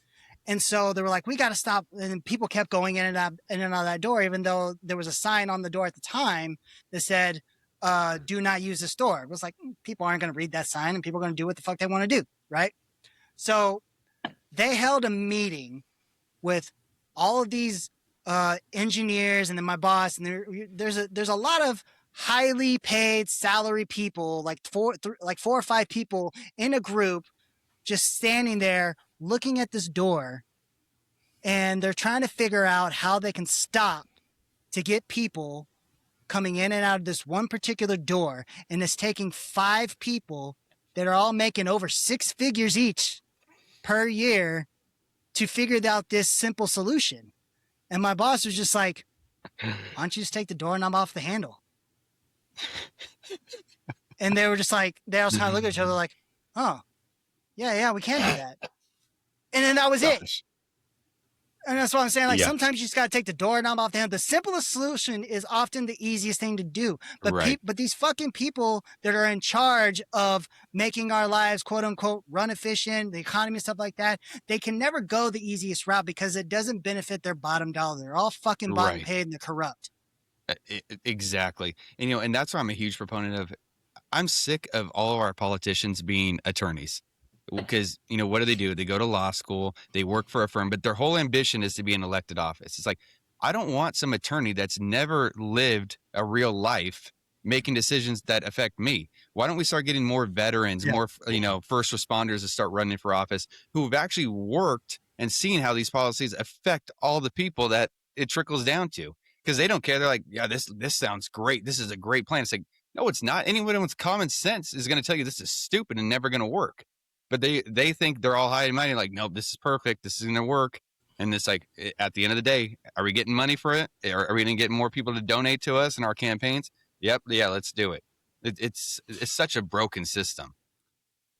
And so they were like, we got to stop. And people kept going in and out of that door, even though there was a sign on the door at the time that said, do not use this door. It was like, people aren't going to read that sign, and people are going to do what the fuck they want to do, right? So they held a meeting with all of these engineers and then my boss, and there's a lot of highly paid salary people, like four or five people in a group, just standing there looking at this door, and they're trying to figure out how they can stop to get people coming in and out of this one particular door. And it's taking 5 people that are all making over 6 figures each per year to figure out this simple solution. And my boss was just like, why don't you just take the doorknob off the handle? And they were just like, they all kind of look at each other like, oh, yeah, we can do that. And then that was it. And that's what I'm saying. Like, sometimes you just got to take the doorknob off the handle. The simplest solution is often the easiest thing to do. But but these fucking people that are in charge of making our lives, quote unquote, run efficient, the economy and stuff like that, they can never go the easiest route because it doesn't benefit their bottom dollar. They're all fucking bottom paid and they're corrupt. Exactly. And, and that's why I'm a huge proponent of, I'm sick of all of our politicians being attorneys. Because, what do? They go to law school, they work for a firm, but their whole ambition is to be in elected office. It's like, I don't want some attorney that's never lived a real life making decisions that affect me. Why don't we start getting more veterans, more, first responders to start running for office who have actually worked and seen how these policies affect all the people that it trickles down to? Because they don't care. They're like, yeah, this sounds great. This is a great plan. It's like, no, it's not. Anyone with common sense is going to tell you this is stupid and never going to work. But they think they're all high and mighty, like, nope, this is perfect. This is going to work. And it's like, at the end of the day, are we getting money for it? Are we going to get more people to donate to us in our campaigns? Yep. Yeah, let's do it. It's such a broken system.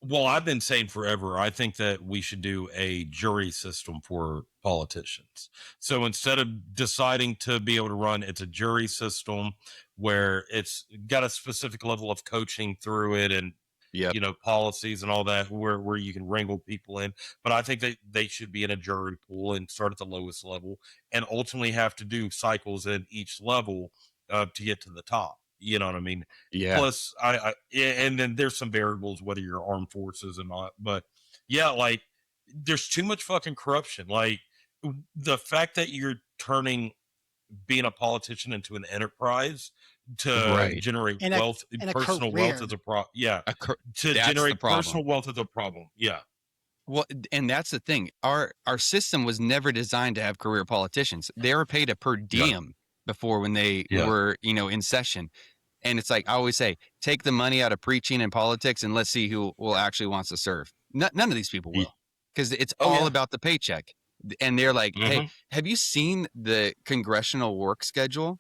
Well, I've been saying forever, I think that we should do a jury system for politicians. So instead of deciding to be able to run, it's a jury system where it's got a specific level of coaching through it, and policies and all that, where you can wrangle people in. But I think that they should be in a jury pool and start at the lowest level and ultimately have to do cycles in each level to get to the top. You know what I mean? Yeah. Plus, and then there's some variables, whether you're armed forces or not. But yeah, like, there's too much fucking corruption. Like, the fact that you're turning being a politician into an enterprise to generate wealth, personal wealth is a problem. Yeah. To generate personal wealth is a problem. Yeah. Well, and that's the thing. Our system was never designed to have career politicians. They were paid a per diem before when they were, in session. And it's like I always say, take the money out of preaching and politics, and let's see who will actually wants to serve. None of these people will, because it's all about the paycheck. And they're like, hey, have you seen the congressional work schedule?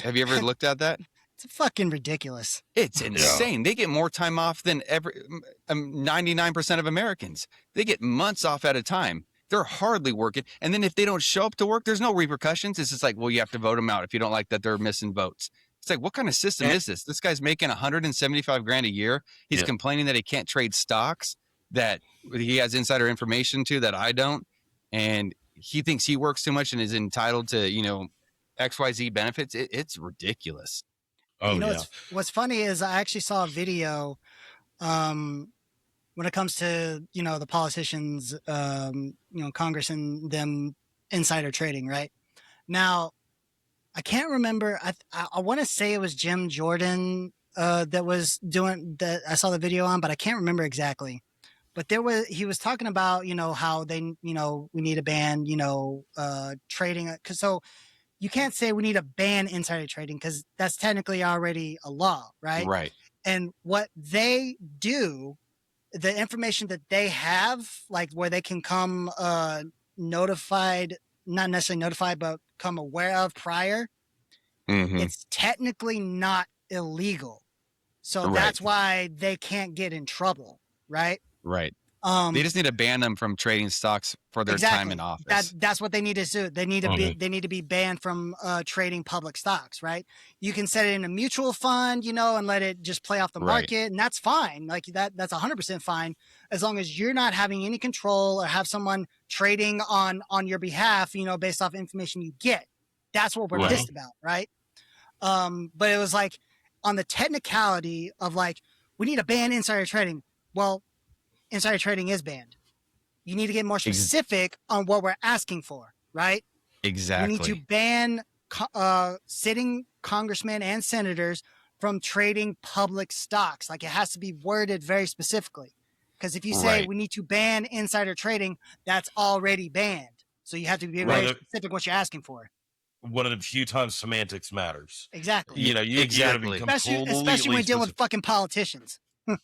Have you ever looked at that? It's fucking ridiculous. It's insane. They get more time off than 99% of Americans. They get months off at a time. They're hardly working. And then if they don't show up to work, there's no repercussions. It's just like, well, you have to vote them out if you don't like that they're missing votes. It's like, what kind of system is this? This guy's making $175,000 a year. He's complaining that he can't trade stocks, that he has insider information to that I don't. And he thinks he works too much and is entitled to, XYZ benefits. It's ridiculous. Oh, what's funny is I actually saw a video when it comes to, the politicians, Congress and them insider trading, right? Now, I can't remember. I want to say it was Jim Jordan that was doing that. I saw the video on, but I can't remember exactly. But he was talking about, how they, we need to ban, trading. So you can't say we need to ban insider trading because that's technically already a law, right? Right. And what they do, the information that they have, like where they can come notified, not necessarily notified, but come aware of prior, it's technically not illegal. So that's why they can't get in trouble, right? Right. They just need to ban them from trading stocks for their time in office. That's what they need to do. They need to be banned from trading public stocks, right? You can set it in a mutual fund, and let it just play off the market, and that's fine. Like that's 100% fine as long as you're not having any control or have someone trading on your behalf, based off information you get. That's what we're pissed about, right? But it was like on the technicality of like we need to ban insider trading. Well, insider trading is banned. You need to get more specific on what we're asking for, right? Exactly. We need to ban sitting congressmen and senators from trading public stocks. Like it has to be worded very specifically. Because if you say we need to ban insider trading, that's already banned. So you have to be very specific what you're asking for. One of the few times semantics matters. Exactly. You gotta be especially when dealing with fucking politicians.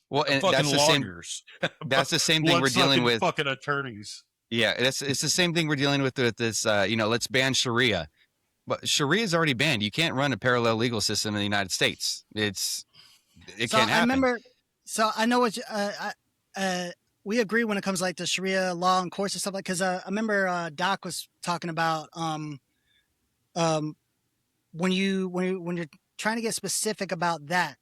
Well, and fucking that's the lawyers. That's the same thing we're dealing with. Fucking attorneys. Yeah, it's the same thing we're dealing with this. Let's ban Sharia, but Sharia is already banned. You can't run a parallel legal system in the United States. It can't happen. I know what we agree when it comes like the Sharia law and courts and stuff like. Because I remember Doc was talking about when you're trying to get specific about that.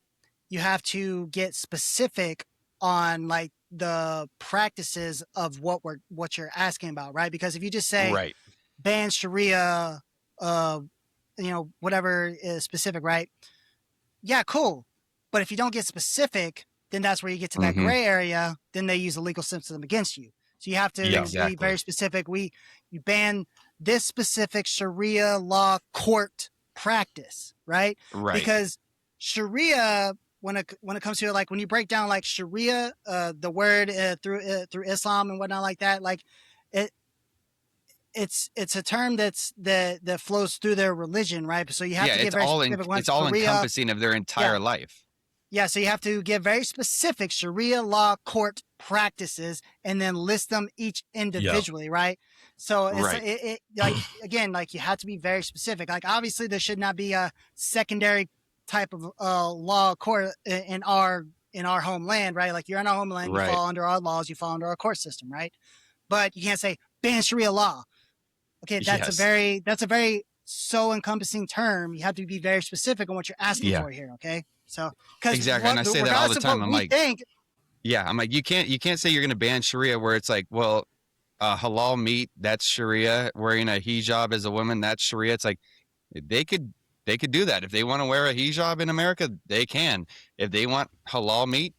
You have to get specific on like the practices of what you're asking about, right? Because if you just say ban Sharia, whatever is specific, right? Yeah, cool. But if you don't get specific, then that's where you get to that gray area. Then they use a legal system against you. So you have to be very specific. You ban this specific Sharia law court practice, right? Right. Because Sharia, when it comes to like when you break down like Sharia, the word through Islam and whatnot like that, like it's a term that flows through their religion, right? So you have to get very specific. It's all encompassing of their entire life. Yeah, so you have to get very specific Sharia law court practices and then list them each individually, right? So it's like again, like you have to be very specific. Like obviously there should not be a secondary type of law court in our homeland, right? Like you're in our homeland, you fall under our laws, you fall under our court system, right? But you can't say ban Sharia law. Okay, that's a very so encompassing term. You have to be very specific on what you're asking for here. Okay, so exactly, and I say that all the time. I'm like, you can't say you're going to ban Sharia where it's like, well, halal meat, that's Sharia. Wearing a hijab as a woman, that's Sharia. It's like they could do that. If they want to wear a hijab in America, they can. If they want halal meat,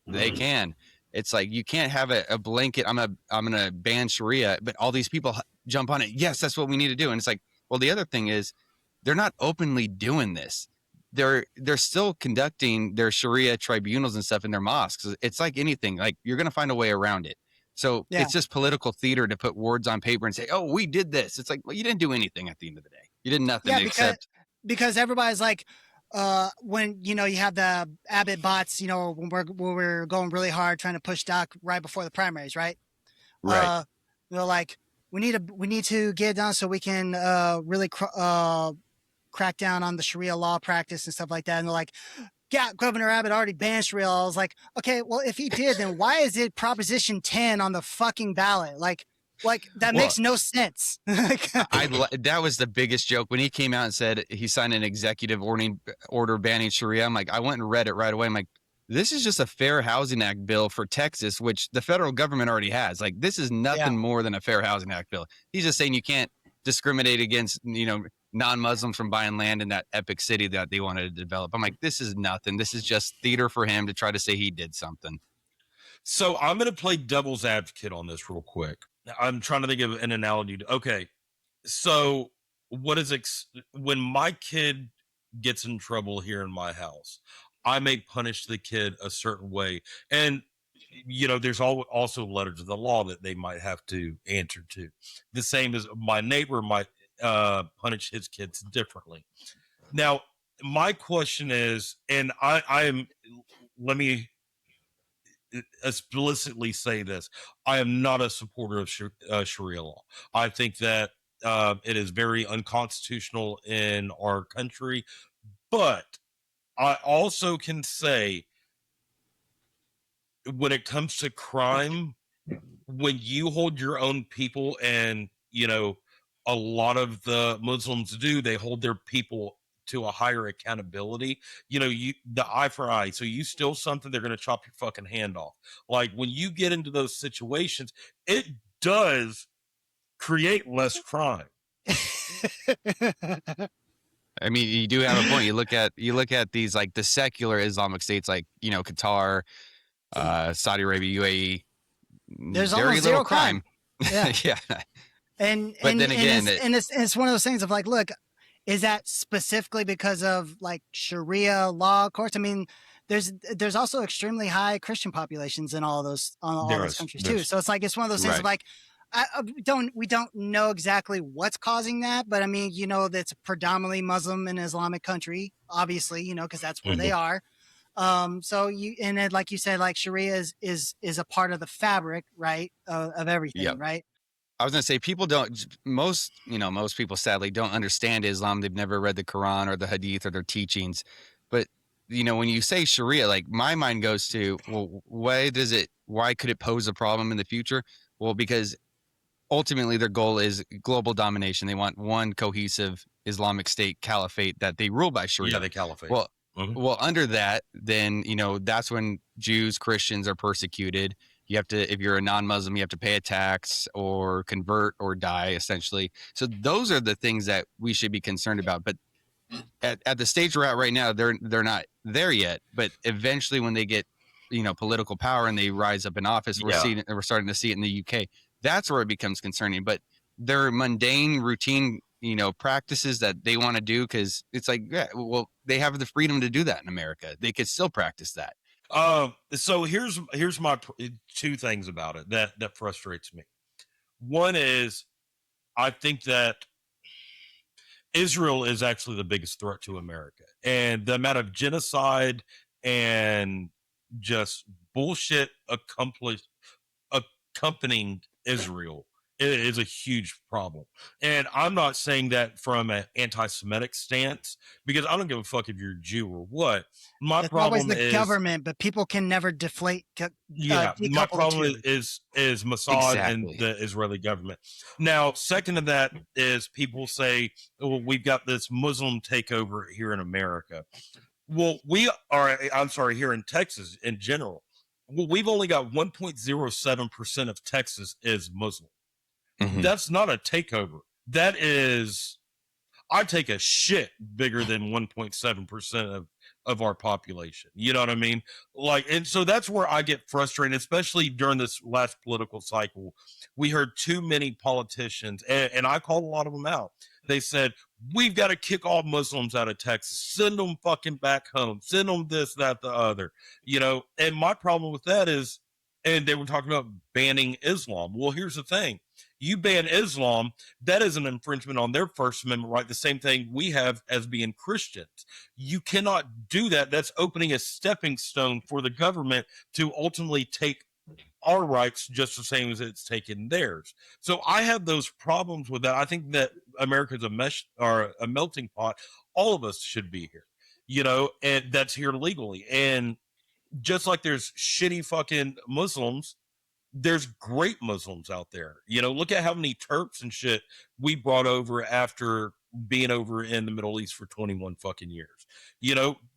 they can. It's like you can't have a blanket. I'm gonna ban Sharia, but all these people jump on it. Yes, that's what we need to do. And it's like, well, the other thing is, they're not openly doing this. They're still conducting their Sharia tribunals and stuff in their mosques. It's like anything. Like you're gonna find a way around it. So it's just political theater to put words on paper and say, "Oh, we did this." It's like, well, you didn't do anything at the end of the day. You did nothing because everybody's like, when you have the Abbott bots, when we're going really hard trying to push Doc right before the primaries, right? Right. They're like, we need to get it done so we can really crack down on the Sharia law practice and stuff like that. And they're like, yeah, Governor Abbott already banned Sharia. I was like, okay, well, if he did, then why is it Proposition 10 on the fucking ballot? Like that makes no sense. That was the biggest joke when he came out and said he signed an executive order banning Sharia. I'm like, I went and read it right away. I'm like, this is just a Fair Housing Act bill for Texas, which the federal government already has. Like, this is nothing more than a Fair Housing Act bill. He's just saying you can't discriminate against, non-Muslims from buying land in that epic city that they wanted to develop. I'm like, this is nothing. This is just theater for him to try to say he did something. So I'm going to play devil's advocate on this real quick. I'm trying to think of an analogy. Okay. So when my kid gets in trouble here in my house, I may punish the kid a certain way. And, there's also letters of the law that they might have to answer to. The same as my neighbor might punish his kids differently. Now, my question is, and let me explicitly say this, I am not a supporter of Sharia law. I think that it is very unconstitutional in our country, but I also can say when it comes to crime, when you hold your own people, and a lot of the Muslims do, they hold their people to a higher accountability. The eye for eye. So you steal something, they're going to chop your fucking hand off. Like, when you get into those situations, it does create less crime. I mean, you do have a point. You look at these, like the secular Islamic states, like Qatar, Saudi Arabia, UAE. There's almost zero crime. Yeah. Yeah. But then again, it's one of those things of like, look, is that specifically because of like Sharia law courts? I mean, there's also extremely high Christian populations in all those countries too. So it's one of those things of like, we don't know exactly what's causing that, but I mean, that's a predominantly Muslim and Islamic country, obviously, because that's where they are. So like you said, like Sharia is a part of the fabric, right, of everything, right? I was going to say, most people sadly don't understand Islam. They've never read the Quran or the Hadith or their teachings. But, when you say Sharia, like my mind goes to, well, why could it pose a problem in the future? Well, because ultimately their goal is global domination. They want one cohesive Islamic state caliphate that they rule by Sharia. Yeah, the caliphate. Well, under that, then, that's when Jews, Christians are persecuted. You have to, if you're a non-Muslim, you have to pay a tax or convert or die, essentially. So those are the things that we should be concerned about. But at the stage we're at right now, they're not there yet. But eventually, when they get, political power and they rise up in office, we're starting to see it in the UK. That's where it becomes concerning. But their mundane, routine, practices that they want to do, because it's like, yeah, well, they have the freedom to do that in America. They could still practice that. So here's my two things about it that frustrates me. One is, I think that Israel is actually the biggest threat to America, and the amount of genocide and just bullshit accompanying Israel is a huge problem. And I'm not saying that from an anti-Semitic stance, because I don't give a fuck if you're a Jew or what. My problem is the government, but people can never deflate. My problem is Mossad and the Israeli government. Now, second to that is people say, well, we've got this Muslim takeover here in America. Well, here in Texas in general. Well, we've only got 1.07% of Texas is Muslim. Mm-hmm. That's not a takeover. That is, I take a shit bigger than 1.7% of our population. You know what I mean? And so that's where I get frustrated, especially during this last political cycle. We heard too many politicians, and I called a lot of them out. They said, we've got to kick all Muslims out of Texas, send them fucking back home, send them this, that, the other, and my problem with that is, and they were talking about banning Islam. Well, here's the thing. You ban Islam, that is an infringement on their First Amendment right, the same thing we have as being Christians. You cannot do that. That's opening a stepping stone for the government to ultimately take our rights just the same as it's taken theirs. So I have those problems with that. I think that America's a mesh or a melting pot. All of us should be here, and that's here legally. And just like there's shitty fucking Muslims, there's great Muslims out there. Look at how many Turks and shit we brought over after being over in the Middle East for 21 fucking years.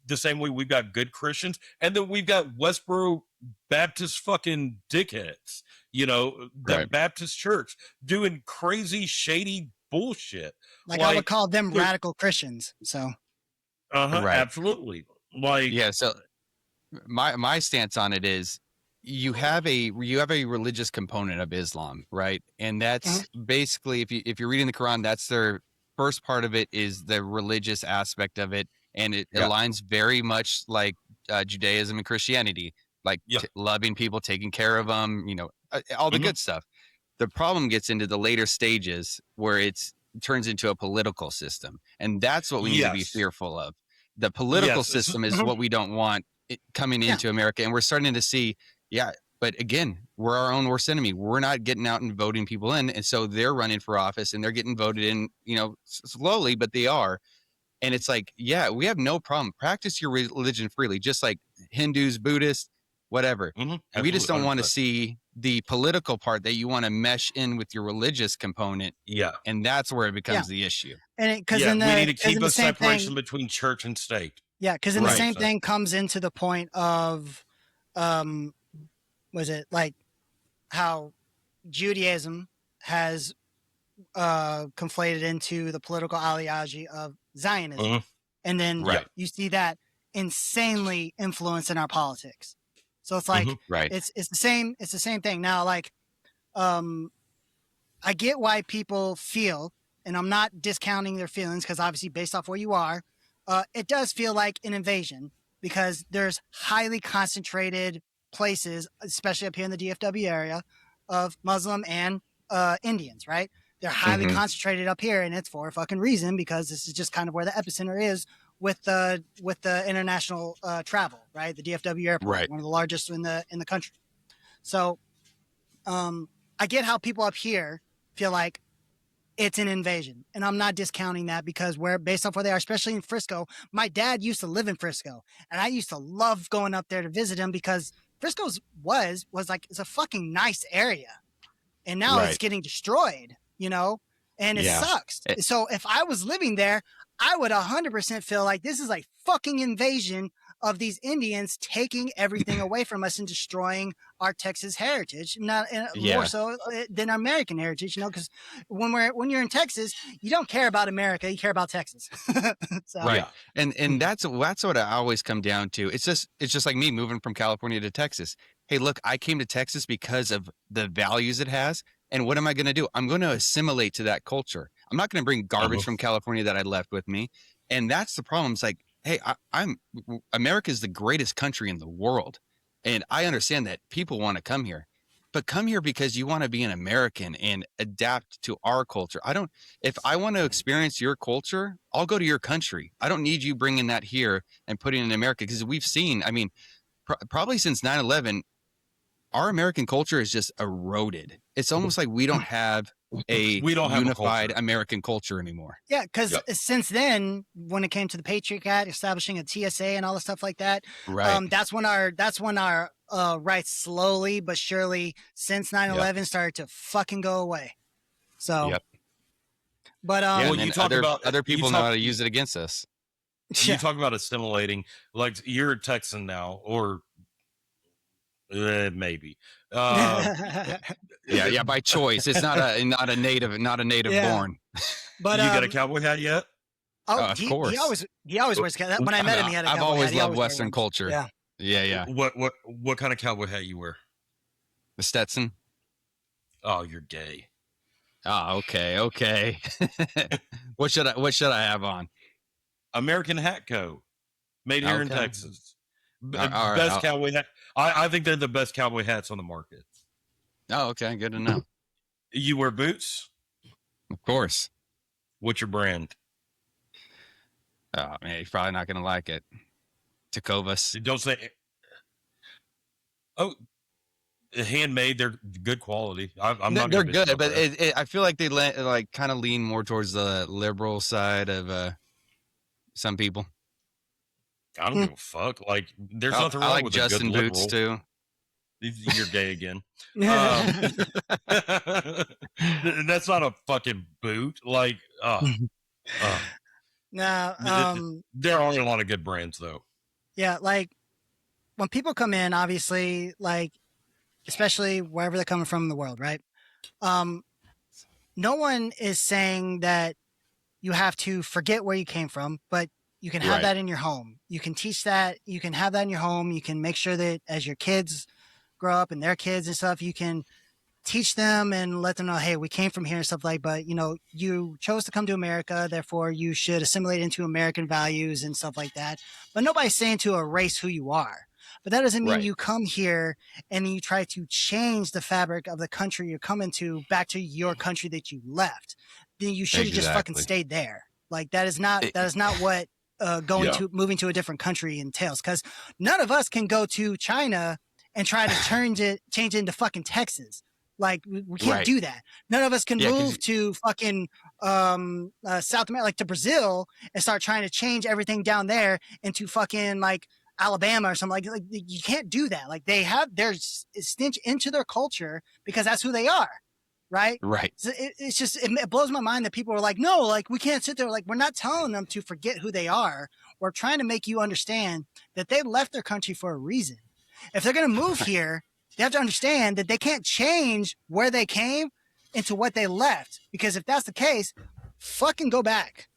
The same way we've got good Christians, and then we've got Westboro Baptist fucking dickheads, the Right. Baptist church doing crazy, shady bullshit. Like I would call them radical Christians. So, Right. Absolutely. Yeah. So my stance on it is you have a religious component of Islam, right? And that's basically, if you're reading the Quran, that's their first part of it is the religious aspect of it. And it aligns very much like Judaism and Christianity, like loving people, taking care of them, all the good stuff. The problem gets into the later stages where it turns into a political system. And that's what we need to be fearful of. The political system is what we don't want coming into America. And we're starting to see, but again, we're our own worst enemy. We're not getting out and voting people in. And so they're running for office and they're getting voted in, slowly, but they are. And it's like, we have no problem. Practice your religion freely, just like Hindus, Buddhists, whatever. We just don't want to see the political part that you want to mesh in with your religious component. Yeah. And that's where it becomes the issue. And because we need to keep a separation between church and state. Yeah, because then the same thing comes into the point of, was it like how Judaism has conflated into the political ideology of Zionism, and then you see that insanely influencing our politics. So it's like it's the same. It's the same thing now. Like, I get why people feel, and I'm not discounting their feelings because obviously based off where you are, it does feel like an invasion because there's highly concentrated places, especially up here in the DFW area, of Muslim and Indians, right? They're highly concentrated up here, and it's for a fucking reason because this is just kind of where the epicenter is with the international travel, right? The DFW airport, one of the largest in the country. So, I get how people up here feel like it's an invasion, and I'm not discounting that because we're based off where they are, especially in Frisco. My dad used to live in Frisco, and I used to love going up there to visit him because Frisco's was like it's a fucking nice area, and now it's getting destroyed. And it sucks. So if I was living there, I would 100% feel like this is like fucking invasion of these Indians taking everything away from us and destroying our Texas heritage, more so than our American heritage, because when you're in Texas, you don't care about America, you care about Texas. And that's what I always come down to. It's just like me moving from California to Texas. Hey, look, I came to Texas because of the values it has. And what am I going to do? I'm going to assimilate to that culture. I'm not going to bring garbage from California that I left with me. And that's the problem. It's like, hey, America is the greatest country in the world. And I understand that people want to come here, but come here because you want to be an American and adapt to our culture. If I want to experience your culture, I'll go to your country. I don't need you bringing that here and putting it in America. Because we've seen, probably since 9/11, our American culture is just eroded. It's almost like we don't have a unified American culture anymore. Yeah, because since then, when it came to the Patriot Act, establishing a TSA and all the stuff like that, that's when our rights slowly but surely since 9/11 started to fucking go away. So, but you talk about other people know how to use it against us. You talk about assimilating, like you're a Texan now, or maybe. By choice. It's not a native born. But you got a cowboy hat yet? Oh, of course. He always wears a hat. When I met him, he had a cowboy hat. I've always loved Western culture. Yeah. What kind of cowboy hat you wear? The Stetson. Oh, you're gay. Oh, okay. What should I have on? American Hat Co. Made here in Texas. Best cowboy hat. I think they're the best cowboy hats on the market. Oh, okay. Good to know. You wear boots? Of course. What's your brand? Oh, man, you're probably not going to like it. Tecovas. Don't say. Oh, handmade. They're good quality. I'm not. They're good, but I feel like they kind of lean more towards the liberal side of some people. I don't give a fuck. Like, there's nothing wrong I like with Justin a good boots liberal. too. You're gay again. That's not a fucking boot. Like, no, there are a lot of good brands though. Yeah, like when people come in, obviously, like especially wherever they're coming from in the world, right? No one is saying that you have to forget where you came from, but you can have that in your home. You can teach that. You can have that in your home. You can make sure that as your kids grow up and their kids and stuff, you can teach them and let them know, hey, we came from here and stuff like, but you chose to come to America, therefore you should assimilate into American values and stuff like that. But nobody's saying to erase who you are. But that doesn't mean you come here and you try to change the fabric of the country you're coming to back to your country that you left. Then you should have just fucking stayed there. Like that is not what moving to a different country entails. Because none of us can go to China and try to change it into fucking Texas. Like we can't do that. None of us can move to fucking South America, like to Brazil, and start trying to change everything down there into fucking like Alabama or something. Like you can't do that. Like they have their stench into their culture because that's who they are, right? Right. So it's just it blows my mind that people are like, no, like we can't sit there. Like we're not telling them to forget who they are. We're trying to make you understand that they left their country for a reason. If they're gonna move here, they have to understand that they can't change where they came into what they left. Because if that's the case, fucking go back.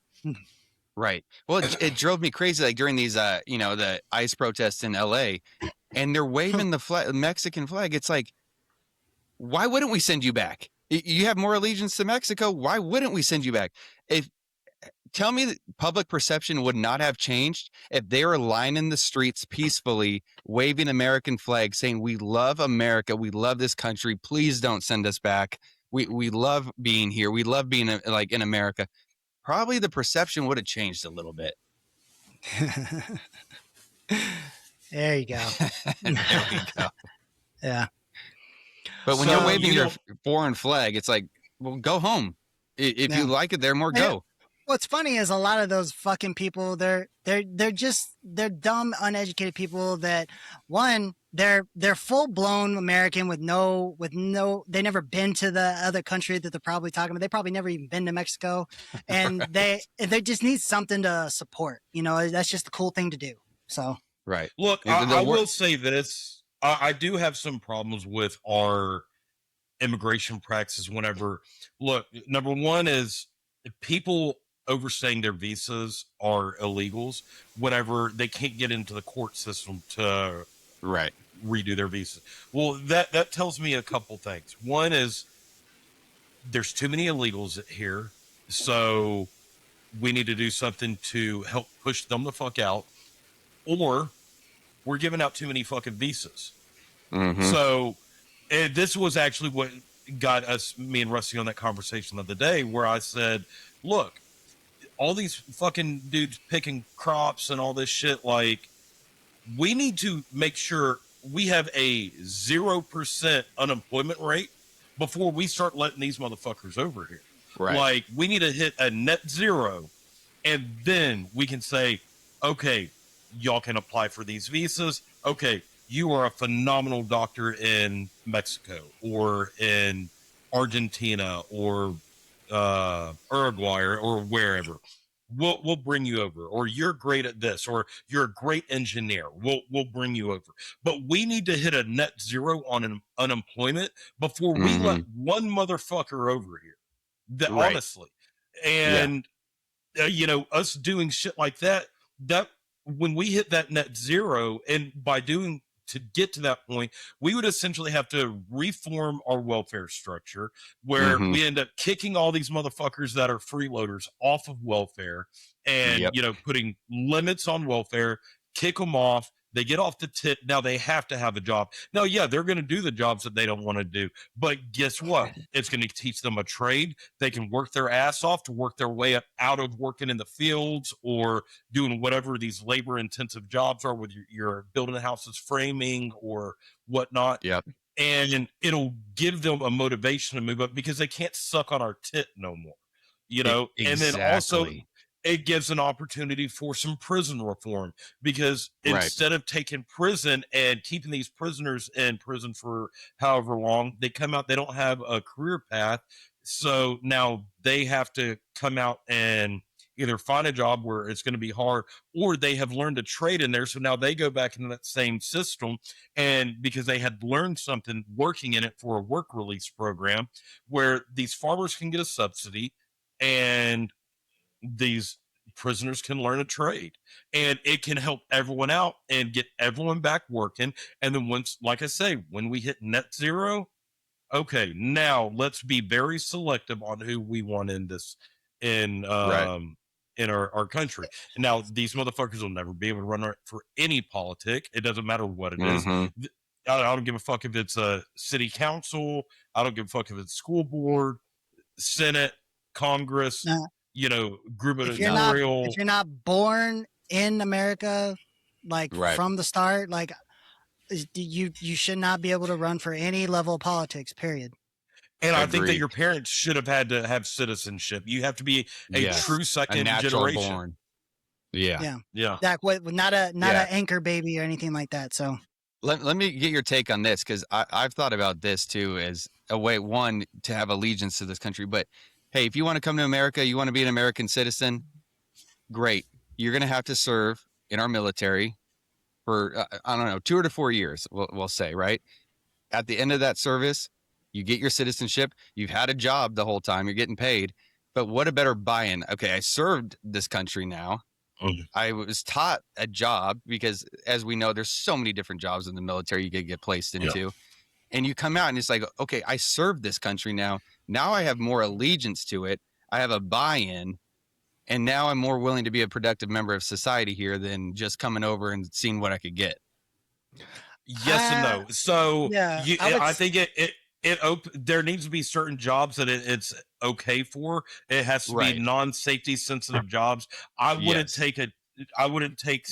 Right. Well, it drove me crazy. Like during these, the ICE protests in LA, and they're waving the Mexican flag. It's like, why wouldn't we send you back? You have more allegiance to Mexico. Why wouldn't we send you back? Tell me that public perception would not have changed if they were lining the streets peacefully, waving American flags, saying, we love America. We love this country. Please don't send us back. We love being here. We love being like in America. Probably the perception would have changed a little bit. There you go. There we go. Yeah. But when you're waving your foreign flag, it's like, well, go home. If you like it there more, go. What's funny is a lot of those fucking people, they're dumb, uneducated people that they're full blown American with no, they never been to the other country that they're probably talking about. They probably never even been to Mexico, and they just need something to support. That's just the cool thing to do. So right. Look, I will say this: I do have some problems with our immigration practices. Whenever, look, number one is people overstaying their visas are illegals whenever they can't get into the court system to redo their visa. Well, that tells me a couple things. One is there's too many illegals here, so we need to do something to help push them the fuck out, or we're giving out too many fucking visas. So this was actually what got me and Rusty on that conversation the other day, where I said, look, all these fucking dudes picking crops and all this shit, like, we need to make sure we have a 0% unemployment rate before we start letting these motherfuckers over here. Right. Like, we need to hit a net zero, and then we can say, okay, y'all can apply for these visas. Okay, you are a phenomenal doctor in Mexico or in Argentina or Uruguay or wherever. We'll bring you over. Or you're great at this, or you're a great engineer. We'll bring you over. But we need to hit a net zero on unemployment before we let one motherfucker over here. Honestly. And us doing shit like that when we hit that net zero, and to get to that point, we would essentially have to reform our welfare structure where we end up kicking all these motherfuckers that are freeloaders off of welfare and, putting limits on welfare, kick them off, They get off the tit. Now they have to have a job. Now, yeah, they're going to do the jobs that they don't want to do. But guess what? It's going to teach them a trade. They can work their ass off to work their way up out of working in the fields or doing whatever these labor intensive jobs are, with your building houses, framing or whatnot. Yep. And it'll give them a motivation to move up because they can't suck on our tit no more, Exactly. And then also it gives an opportunity for some prison reform, because instead of taking prison and keeping these prisoners in prison for however long, they come out, they don't have a career path. So now they have to come out and either find a job where it's going to be hard, or they have learned a trade in there. So now they go back into that same system. And because they had learned something working in it for a work release program where these farmers can get a subsidy and these prisoners can learn a trade, and it can help everyone out and get everyone back working. And then once, like I say, when we hit net zero, okay, now let's be very selective on who we want in this, in our country. And now these motherfuckers will never be able to run for any politic. It doesn't matter what it is. I don't give a fuck if it's a city council. I don't give a fuck if it's school board, Senate, Congress, gubernatorial. If you're not born in America, like from the start, like you should not be able to run for any level of politics, period. And I think that your parents should have had to have citizenship. You have to be a true second generation. Born. Yeah. Not an anchor baby or anything like that. So let me get your take on this, because I've thought about this too as a way, one, to have allegiance to this country. But hey, if you want to come to America, you want to be an American citizen, great. You're going to have to serve in our military for, 2 to 4 years, we'll say, right? At the end of that service, you get your citizenship. You've had a job the whole time. You're getting paid. But what a better buy-in. Okay, I served this country now. I was taught a job, because as we know, there's so many different jobs in the military you could get placed into. Yeah. And you come out and it's like, okay, I served this country now. Now I have more allegiance to it. I have a buy-in. And now I'm more willing to be a productive member of society here than just coming over and seeing what I could get. Yes and no. So I think there needs to be certain jobs that it's okay for. It has to be non-safety sensitive jobs. I wouldn't take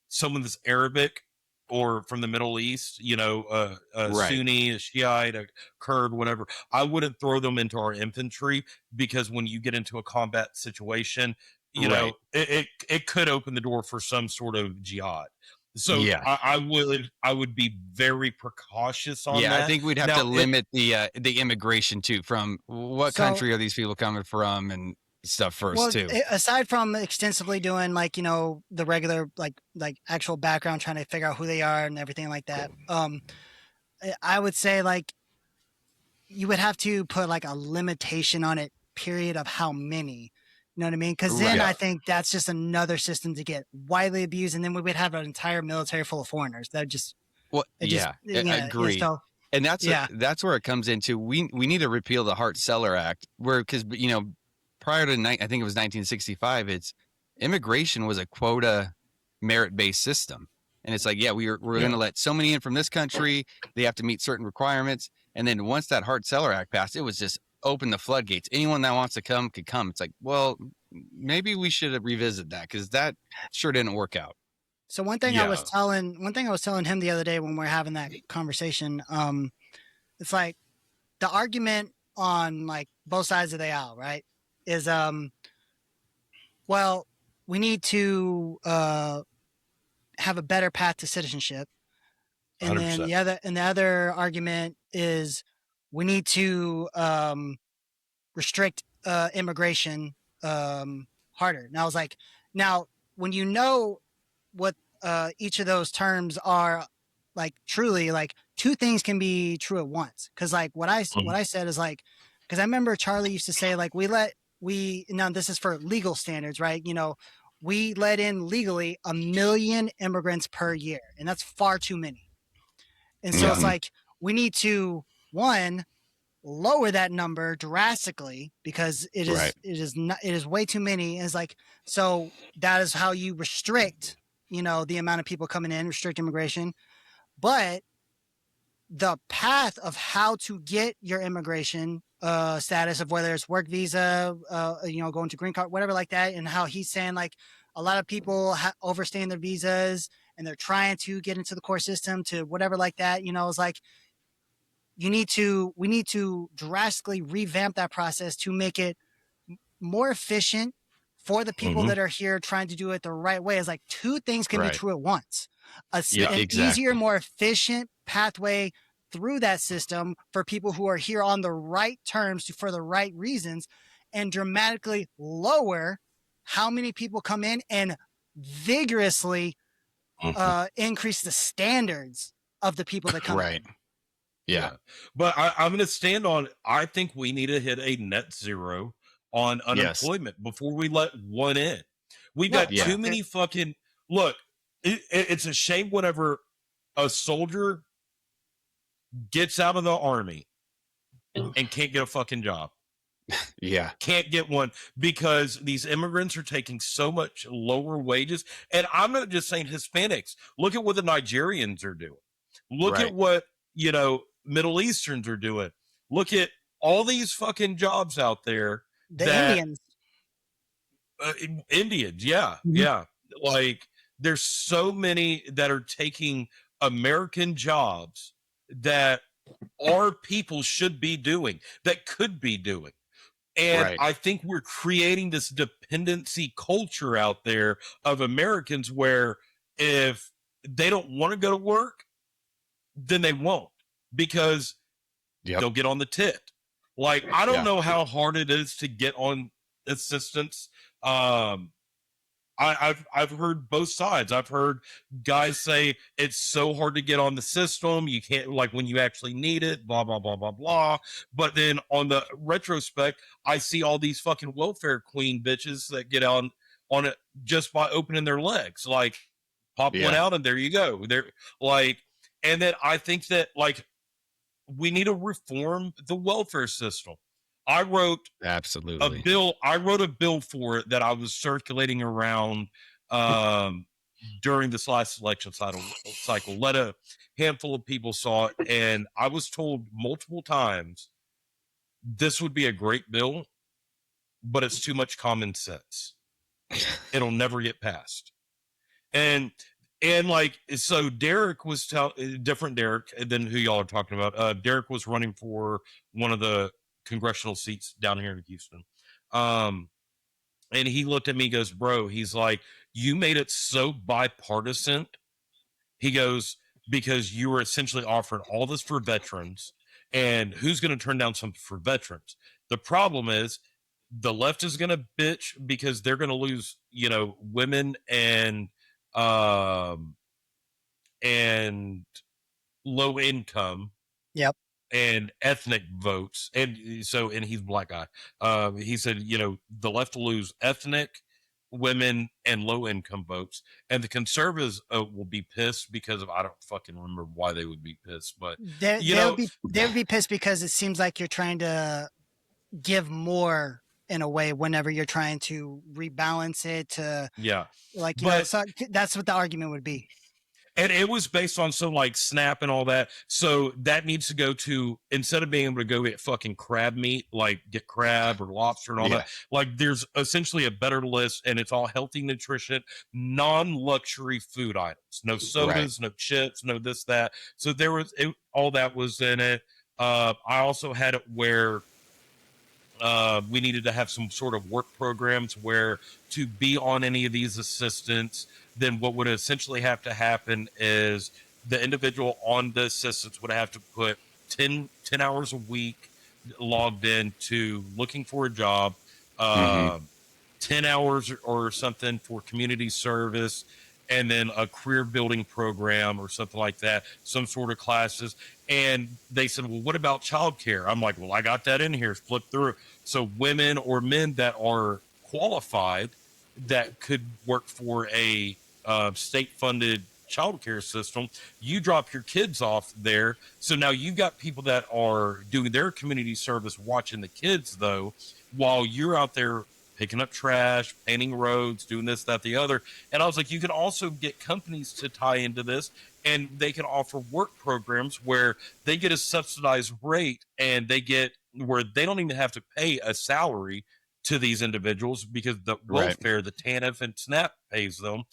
someone that's Arabic or from the Middle East, a Sunni, a Shiite, a Kurd, whatever. I wouldn't throw them into our infantry, because when you get into a combat situation, it could open the door for some sort of jihad. So I would be very precautious on that. Yeah, I think we'd have to limit the immigration too. From what country are these people coming from and stuff first too? Aside from extensively doing the regular like actual background, trying to figure out who they are and everything like that, I would say like you would have to put like a limitation on it, period, of how many. You know what I mean? Because then I think that's just another system to get widely abused, and then we would have an entire military full of foreigners. That just I agree. So, and that's where it comes into. We need to repeal the Hart-Celler Act, because prior to I think it was 1965, immigration was a quota merit-based system, and it's like we're going to let so many in from this country. They have to meet certain requirements, and then once that Hart-Celler Act passed, it was just open the floodgates. Anyone that wants to come could come. It's like, well, maybe we should revisit that, because that sure didn't work out. So one thing I was telling him the other day when we were having that conversation, it's like the argument on like both sides of the aisle, right? Is well, we need to have a better path to citizenship, and 100%. Then the other argument is we need to restrict immigration harder. And I was like, now, when you know what each of those terms are, like truly, like two things can be true at once. Because like what I said is like, because I remember Charlie used to say like now this is for legal standards, right? We let in legally 1 million immigrants per year, and that's far too many. And so it's like we need to lower that number drastically, because it is way too many. And it's like, so that is how you restrict the amount of people coming in, restrict immigration, but the path of how to get your immigration status, of whether it's work visa, going to green card, whatever like that, and how he's saying like a lot of people overstaying their visas and they're trying to get into the core system to whatever like that. It's like we need to drastically revamp that process to make it more efficient for the people that are here trying to do it the right way. Is like two things can be true at once. An easier, more efficient pathway through that system for people who are here on the right terms for the right reasons, and dramatically lower how many people come in and vigorously increase the standards of the people that come in. Yeah. But I'm going to stand on, I think we need to hit a net zero on unemployment before we let one in. We've got too many fucking, look, it's a shame whenever a soldier gets out of the army and can't get a fucking job. Can't get one because these immigrants are taking so much lower wages. And I'm not just saying Hispanics. Look at what the Nigerians are doing. Look at what, Middle Easterns are doing. Look at all these fucking jobs out there. Indians. Indians, yeah. Like, there's so many that are taking American jobs that our people should be doing, that could be doing. And I think we're creating this dependency culture out there of Americans where if they don't want to go to work, then they won't, because they'll get on the tit. Like, I don't know how hard it is to get on assistance. I've heard both sides. I've heard guys say it's so hard to get on the system. You can't, like, when you actually need it, blah, blah, blah, blah, blah. But then on the retrospect, I see all these fucking welfare queen bitches that get on it just by opening their legs. Like, pop one out and there you go. They're like, and then I think that, like, we need to reform the welfare system. I wrote a bill for it that I was circulating around during this last election cycle. Let a handful of people saw it, and I was told multiple times this would be a great bill, but it's too much common sense. It'll never get passed. And like, so Derek was different Derek than who y'all are talking about. Derek was running for one of the congressional seats down here in Houston. And he looked at me, goes, bro, he's like, you made it so bipartisan. He goes, because you were essentially offering all this for veterans, and who's going to turn down something for veterans? The problem is the left is going to bitch because they're going to lose, women and low income. Yep. And ethnic votes. And he's a black guy. He said, the left will lose ethnic, women, and low income votes. And the conservatives will be pissed because of, I don't fucking remember why they would be pissed, but they would be pissed because it seems like you're trying to give more in a way whenever you're trying to rebalance it to, so that's what the argument would be. And it was based on some like SNAP and all that. So that needs to go to, instead of being able to go get fucking crab meat, like get crab or lobster and all that, like there's essentially a better list, and it's all healthy nutrition, non-luxury food items, no sodas, no chips, no this, that. So there was, all that was in it. I also had it where we needed to have some sort of work programs where to be on any of these assistants, then what would essentially have to happen is the individual on the assistance would have to put 10 hours a week logged in to looking for a job, 10 hours or something for community service, and then a career building program or something like that, some sort of classes. And they said, well, what about childcare? I'm like, well, I got that in here. Flip through. So women or men that are qualified that could work for a state-funded childcare system, you drop your kids off there. So now you've got people that are doing their community service, watching the kids, though, while you're out there picking up trash, painting roads, doing this, that, the other. And I was like, you can also get companies to tie into this, and they can offer work programs where they get a subsidized rate, and they get where they don't even have to pay a salary to these individuals because the welfare, the TANF and SNAP pays them,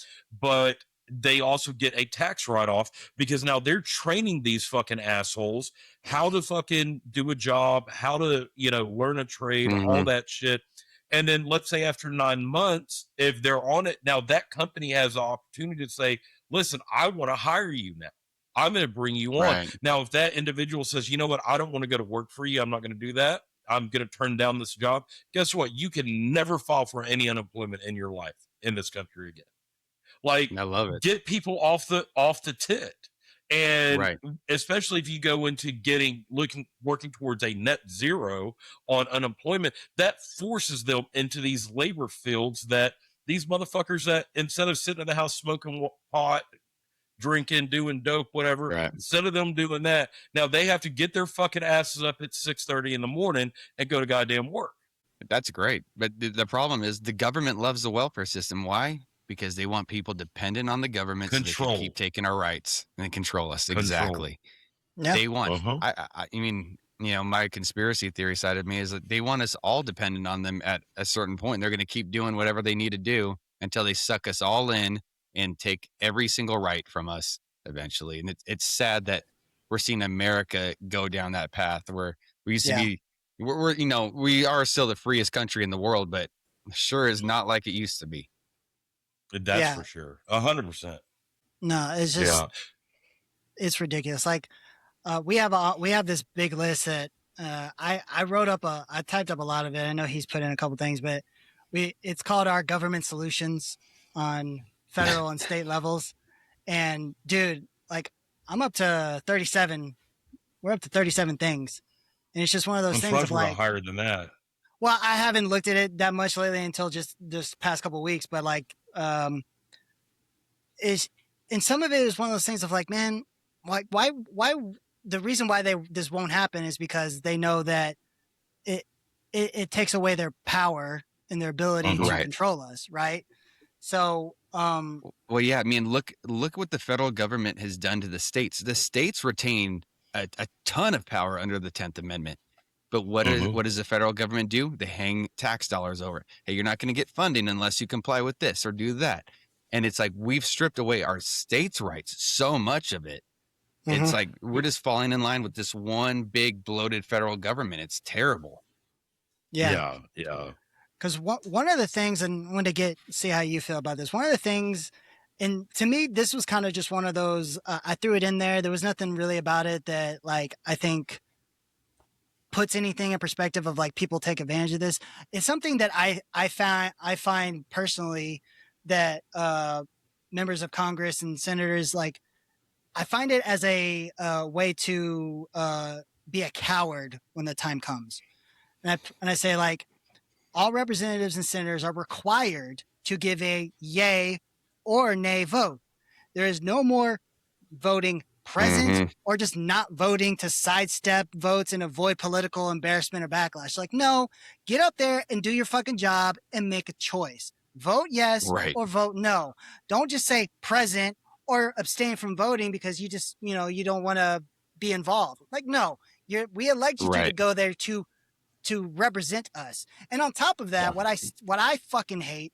but they also get a tax write-off because now they're training these fucking assholes how to fucking do a job, how to, learn a trade, all that shit. And then let's say after 9 months, if they're on it, now that company has the opportunity to say, listen, I want to hire you now. I'm going to bring you on. Right. Now, if that individual says, you know what, I don't want to go to work for you, I'm not going to do that, I'm going to turn down this job, guess what? You can never file for any unemployment in your life in this country again. Like, I love it. Get people off the tit. And especially if you go into working towards a net zero on unemployment, that forces them into these labor fields that these motherfuckers that instead of sitting in the house smoking pot, drinking, doing dope, whatever, instead of them doing that, now they have to get their fucking asses up at 6:30 in the morning and go to goddamn work. That's great. But the problem is the government loves the welfare system. Why? Because they want people dependent on the government so they can keep taking our rights and control us. Exactly. Yeah. They want, I mean, my conspiracy theory side of me is that they want us all dependent on them at a certain point. They're going to keep doing whatever they need to do until they suck us all in and take every single right from us eventually. And it's sad that we're seeing America go down that path where we used to be, we are still the freest country in the world, but sure is not like it used to be. That's for sure. 100%. No, it's just, it's ridiculous. Like, we have this big list that, I typed up a lot of it. I know he's put in a couple things, but it's called our government solutions on federal and state levels. And dude, like, I'm up to 37. We're up to 37 things. And it's just one of those things of like higher than that. Well, I haven't looked at it that much lately until just this past couple of weeks, but like, and some of it is one of those things of like, man, why the reason why this won't happen is because they know that it takes away their power and their ability to control us. Right. So, well, yeah, I mean, look what the federal government has done to the states. The states retain a ton of power under the 10th Amendment. But what does the federal government do? They hang tax dollars over it. Hey, you're not going to get funding unless you comply with this or do that. And it's like we've stripped away our states' rights, so much of it. It's like we're just falling in line with this one big bloated federal government. It's terrible. Yeah. Because one of the things, and I want to see how you feel about this. One of the things, and to me, this was kind of just one of those, I threw it in there. There was nothing really about it that like, I think puts anything in perspective of like people take advantage of this. It's something that I find personally that members of Congress and senators, like, I find it as a way to be a coward when the time comes. And I say, like, all representatives and senators are required to give a yay or nay vote. There is no more voting present or just not voting to sidestep votes and avoid political embarrassment or backlash. Like, no, get up there and do your fucking job and make a choice. Vote yes or vote no. Don't just say present or abstain from voting because you just, you don't want to be involved. Like, no, we elect you to go there to represent us. And on top of that, what I fucking hate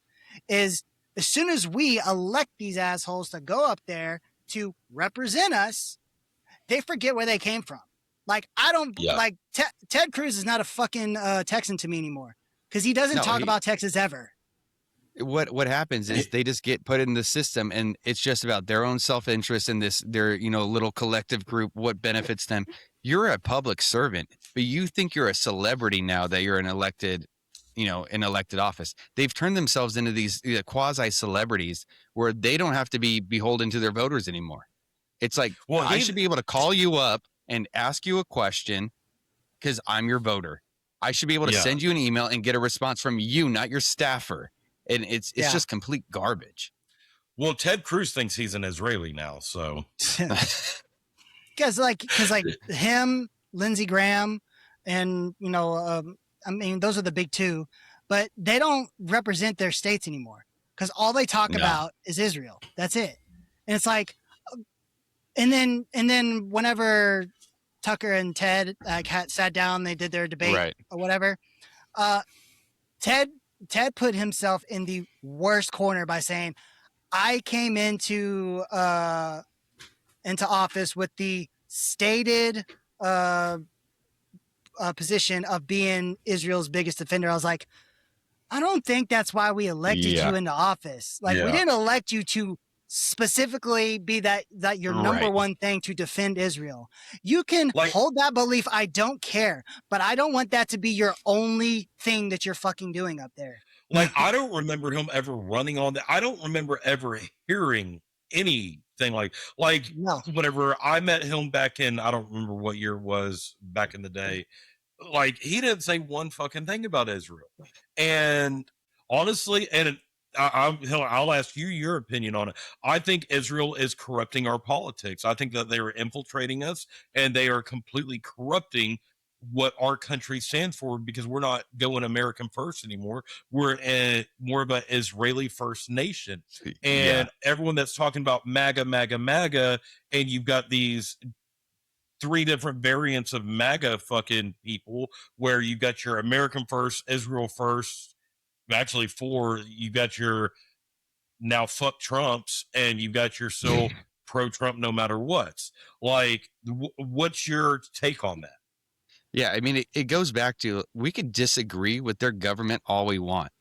is as soon as we elect these assholes to go up there to represent us, they forget where they came from. Like, I don't like Ted Cruz is not a fucking Texan to me anymore because he doesn't talk about Texas ever. What happens is they just get put in the system and it's just about their own self-interest in their little collective group, what benefits them. You're a public servant, but you think you're a celebrity now that you're an elected office. They've turned themselves into these quasi celebrities where they don't have to be beholden to their voters anymore. It's like, I should be able to call you up and ask you a question because I'm your voter. I should be able to send you an email and get a response from you, not your staffer. And it's just complete garbage. Well, Ted Cruz thinks he's an Israeli now, so because him, Lindsey Graham, and I mean those are the big two. but they don't represent their states anymore because all they talk No. about is Israel. That's it. And it's like, and then whenever Tucker and Ted sat down, they did their debate or whatever. Ted put himself in the worst corner by saying, I came into office with the stated position of being Israel's biggest defender. I was like, I don't think that's why we elected you into office. Like, we didn't elect you to specifically be that your number one thing to defend Israel. You can hold that belief. I don't care, but I don't want that to be your only thing that you're fucking doing up there. Like, I don't remember him ever running on that. I don't remember ever hearing anything like no. Whenever I met him back in, I don't remember what year it was back in the day. Like, he didn't say one fucking thing about Israel. And honestly, and I'll ask you your opinion on it. I think Israel is corrupting our politics. I think that they are infiltrating us and they are completely corrupting what our country stands for, because we're not going American first anymore. We're more of an Israeli first nation. And everyone that's talking about MAGA, MAGA, MAGA, and you've got these 3 different variants of MAGA fucking people, where you got your American first, Israel first, actually 4, you got your now fuck Trumps, and you got your still pro Trump no matter what. Like, what's your take on that? Yeah, I mean, it goes back to, we could disagree with their government all we want.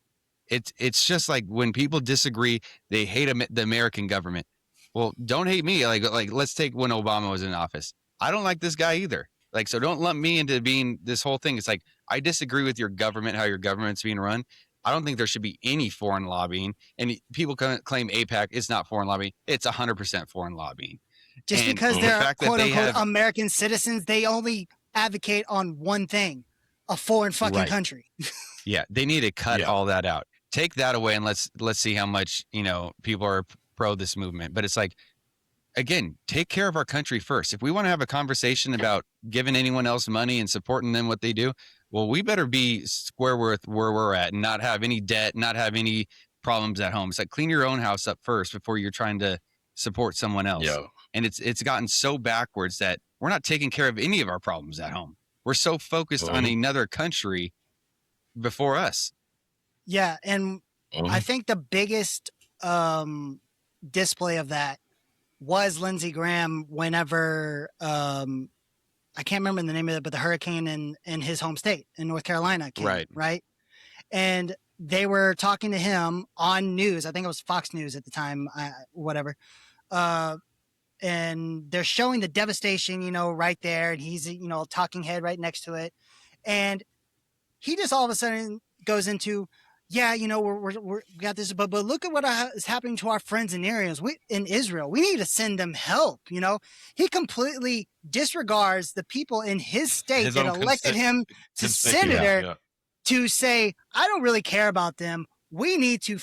It's just like, when people disagree, they hate the American government. Well, don't hate me. Like let's take when Obama was in office. I don't like this guy either. Like, so don't lump me into being this whole thing. It's like, I disagree with your government, how your government's being run. I don't think there should be any foreign lobbying. And people claim AIPAC is not foreign lobbying. It's 100% foreign lobbying. Just and because they're quote unquote American citizens, they only advocate on one thing: a foreign fucking country. Yeah, they need to cut all that out. Take that away, and let's see how much people are pro this movement. But it's like, again, take care of our country first. If we want to have a conversation about giving anyone else money and supporting them what they do, well, we better be square with where we're at and not have any debt, not have any problems at home. It's like, clean your own house up first before you're trying to support someone else. Yeah. And it's gotten so backwards that we're not taking care of any of our problems at home. We're so focused on another country before us. Yeah, and I think the biggest display of that was Lindsey Graham whenever I can't remember the name of it, but the hurricane in his home state in North Carolina came, right? And they were talking to him on news. I think it was Fox News at the time, whatever. And they're showing the devastation, right there. And he's, talking head right next to it. And he just all of a sudden goes into, we got this, but look at what is happening to our friends in areas in Israel. We need to send them help. He completely disregards the people in his state that elected him to senator to say, I don't really care about them. We need to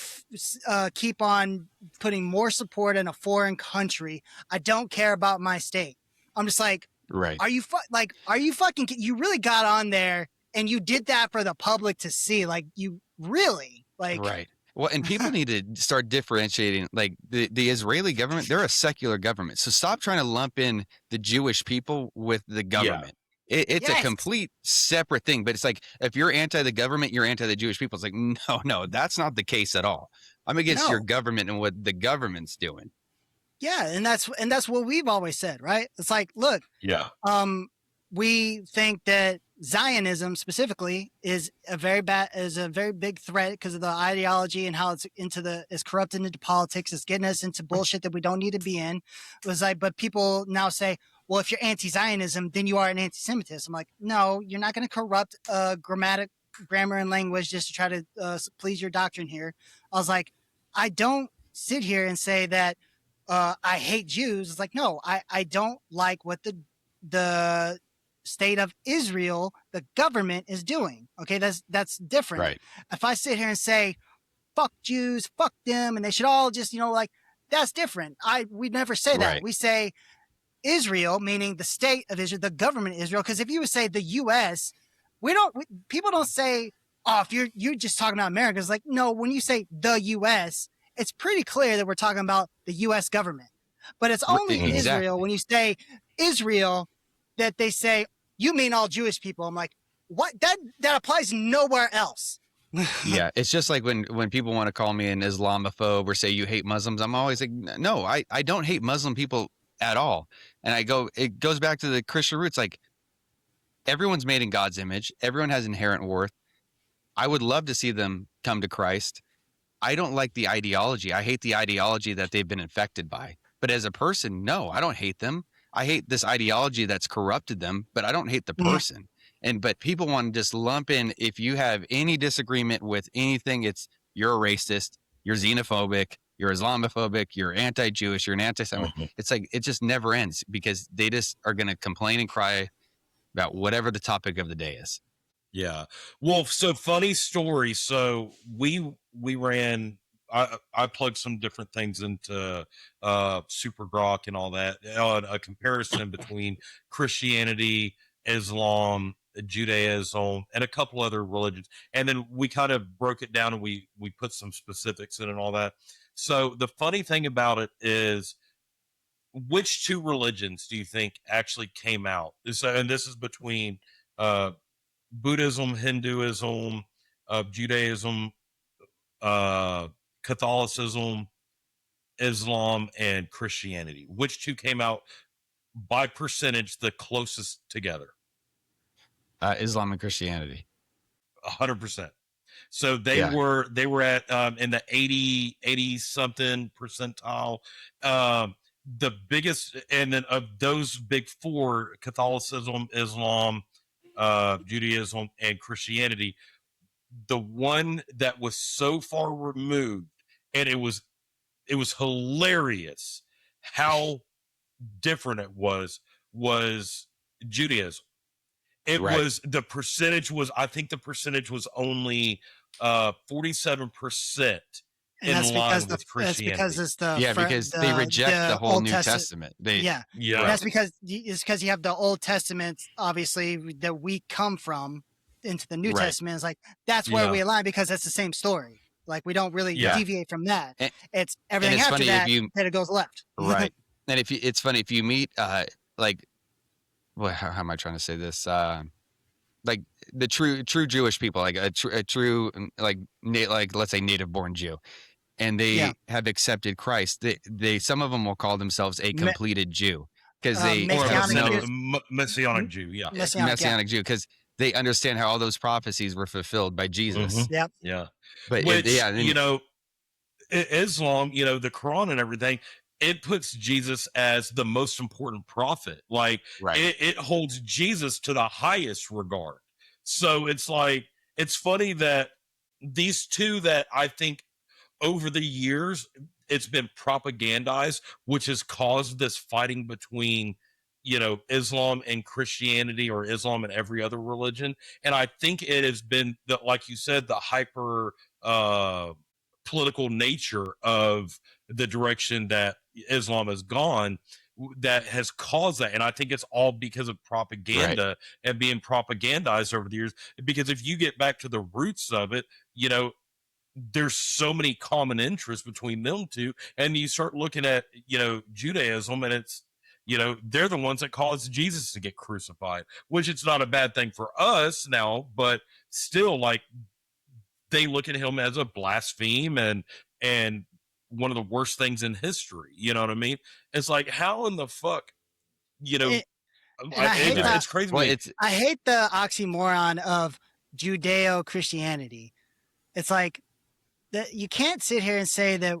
keep on putting more support in a foreign country. I don't care about my state. I'm just like, are you fucking, you really got on there and you did that for the public to see? Like, you really right. Well, and people need to start differentiating, like the Israeli government, they're a secular government. So stop trying to lump in the Jewish people with the government. It's a complete separate thing, but it's like, if you're anti the government, you're anti the Jewish people. It's like, no, that's not the case at all. I'm against your government and what the government's doing. Yeah. And that's what we've always said, right? It's like, look, we think that Zionism specifically is a very big threat because of the ideology and how it's corrupted into politics. It's getting us into bullshit that we don't need to be in. It was like, but people now say, well, if you're anti-Zionism, then you are an anti-Semitist. I'm like, no, you're not going to corrupt grammar and language just to try to please your doctrine here. I was like, I don't sit here and say that I hate Jews. It's like, no, I don't like what the state of Israel, the government, is doing. Okay, that's different. Right. If I sit here and say, fuck Jews, fuck them, and they should all just, that's different. We never say that. Right. We say Israel, meaning the state of Israel, the government of Israel. Because if you would say the U.S., people don't say oh, if you're just talking about America, it's like, no, when you say the U.S., it's pretty clear that we're talking about the U.S. government. But it's only Israel, when you say Israel, that they say, you mean all Jewish people. I'm like, what? That applies nowhere else. Yeah, it's just like when people want to call me an Islamophobe or say you hate Muslims, I'm always like, no, I don't hate Muslim people at all. And it goes back to the Christian roots. Like, everyone's made in God's image. Everyone has inherent worth. I would love to see them come to Christ. I don't like the ideology. I hate the ideology that they've been infected by. But as a person, no, I don't hate them. I hate this ideology that's corrupted them, but I don't hate the person. But people want to just lump in, if you have any disagreement with anything, it's you're a racist, you're xenophobic, you're Islamophobic, you're anti-Jewish, you're an anti-Semite. It's like, it just never ends because they just are going to complain and cry about whatever the topic of the day is. Yeah. Well, so funny story. So we ran, I plugged some different things into Super Grok and all that, a comparison between Christianity, Islam, Judaism, and a couple other religions. And then we kind of broke it down and we put some specifics in and all that. So the funny thing about it is, which two religions do you think actually came out? So, and this is between Buddhism, Hinduism, Judaism, Catholicism, Islam, and Christianity. Which two came out by percentage the closest together? Islam and Christianity. 100%. So they were at in the 80 something percentile. The biggest, and then of those big four, Catholicism, Islam, Judaism, and Christianity, the one that was so far removed, and it was hilarious how different it was Judaism. It was, the percentage was, I think the percentage was only 47% in line with Christianity. That's because it's because they reject the whole New Testament. That's because you have the Old Testament, obviously, that we come from into the New Testament. It's like, that's where we align, because that's the same story. Like, we don't really deviate from that. It's everything after that it goes left. Right. And it's funny if you meet like, well, how am I trying to say this? Like the true Jewish people, like a true like let's say native born Jew, and they have accepted Christ. They some of them will call themselves a completed Jew because they Messianic Jew, Messianic Jew, because they understand how all those prophecies were fulfilled by Jesus. But you know, Islam, you know, the Quran and everything, it puts Jesus as the most important prophet. Like, it holds Jesus to the highest regard. So it's like, it's funny that these two that I think over the years it's been propagandized, which has caused this fighting between, you know, Islam and Christianity, or Islam and every other religion. And I think it has been, like you said, the hyper political nature of the direction that Islam has gone that has caused that. And I think it's all because of propaganda and being propagandized over the years. Because if you get back to the roots of it, you know, there's so many common interests between them two. And you start looking at, you know, Judaism, and it's, you know, they're the ones that caused Jesus to get crucified, which it's not a bad thing for us now, but still, like, they look at him as a blaspheme and one of the worst things in history. You know what I mean? It's like, how in the fuck, you know, it's crazy. Well, I hate the oxymoron of Judeo-Christianity. It's like that you can't sit here and say that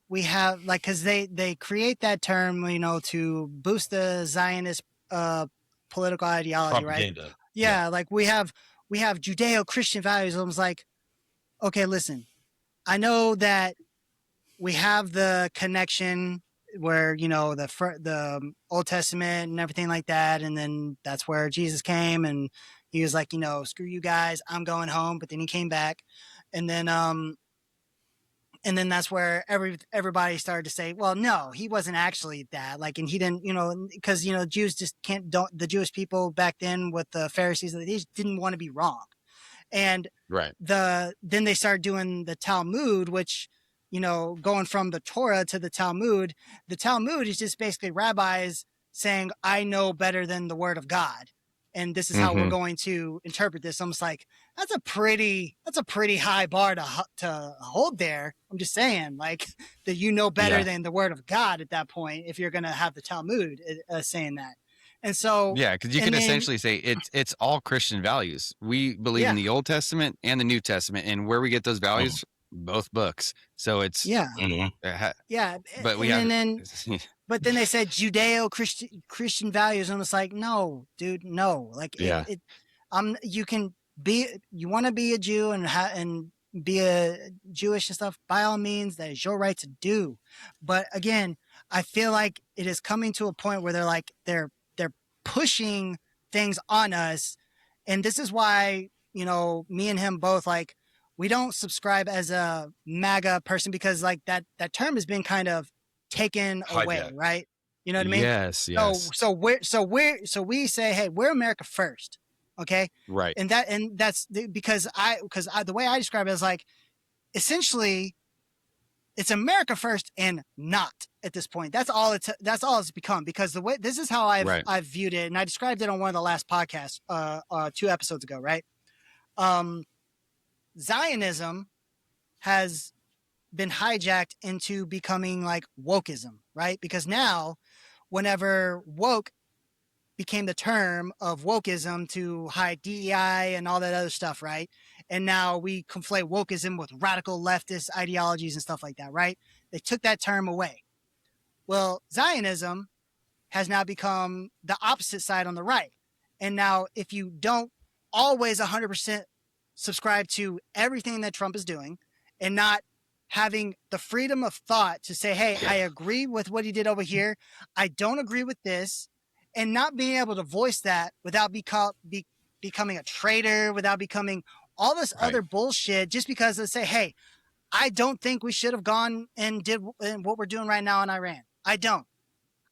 we have, like, because they create that term, you know, to boost the Zionist political ideology, propaganda. Right? Yeah, like we have Judeo-Christian values. I was like, okay, listen, I know that we have the connection where, you know, the Old Testament and everything like that, and then that's where Jesus came, and he was like, you know, screw you guys, I'm going home. But then he came back, and then that's where everybody started to say, well, no, he wasn't actually that. Like, and he didn't, you know, because, you know, Jews just the Jewish people back then with the Pharisees, they just didn't want to be wrong. And Right. then they started doing the Talmud, which, going from the Torah to the Talmud is just basically rabbis saying, I know better than the word of God. And this is how we're going to interpret this. Almost like that's a pretty high bar to hold there. I'm just saying, like, that better than the word of God at that point, if you're going to have the Talmud saying that. And so, yeah, because you can essentially say it's all Christian values. We believe in the Old Testament and the New Testament, and where we get those values, both books. So it's but we but then they said Judeo-Christian values, and it's like, no, dude, no. Like, you want to be a Jew and be a Jewish and stuff, by all means, that is your right to do. But again, I feel like it is coming to a point where they're pushing things on us, and this is why me and him both, like, we don't subscribe as a MAGA person, because like that term has been kind of taken away, right? You know what I mean? Yes. So we say, hey, we're America first, okay? Right. And that's because the way I describe it is like, essentially, it's America first and not at this point. That's all it's become, because the way this is how I've viewed it, and I described it on one of the last podcasts, 2 episodes ago, right? Zionism has been hijacked into becoming like wokeism, right? Because now, whenever woke became the term of wokeism to hide DEI and all that other stuff, right? And now we conflate wokeism with radical leftist ideologies and stuff like that, right? They took that term away. Well, Zionism has now become the opposite side on the right. And now, if you don't always 100% subscribe to everything that Trump is doing, and not having the freedom of thought to say, hey, I agree with what he did over here, I don't agree with this, and not being able to voice that without becoming a traitor, without becoming all this other bullshit, just because they say, hey, I don't think we should have gone and did what we're doing right now in Iran. I don't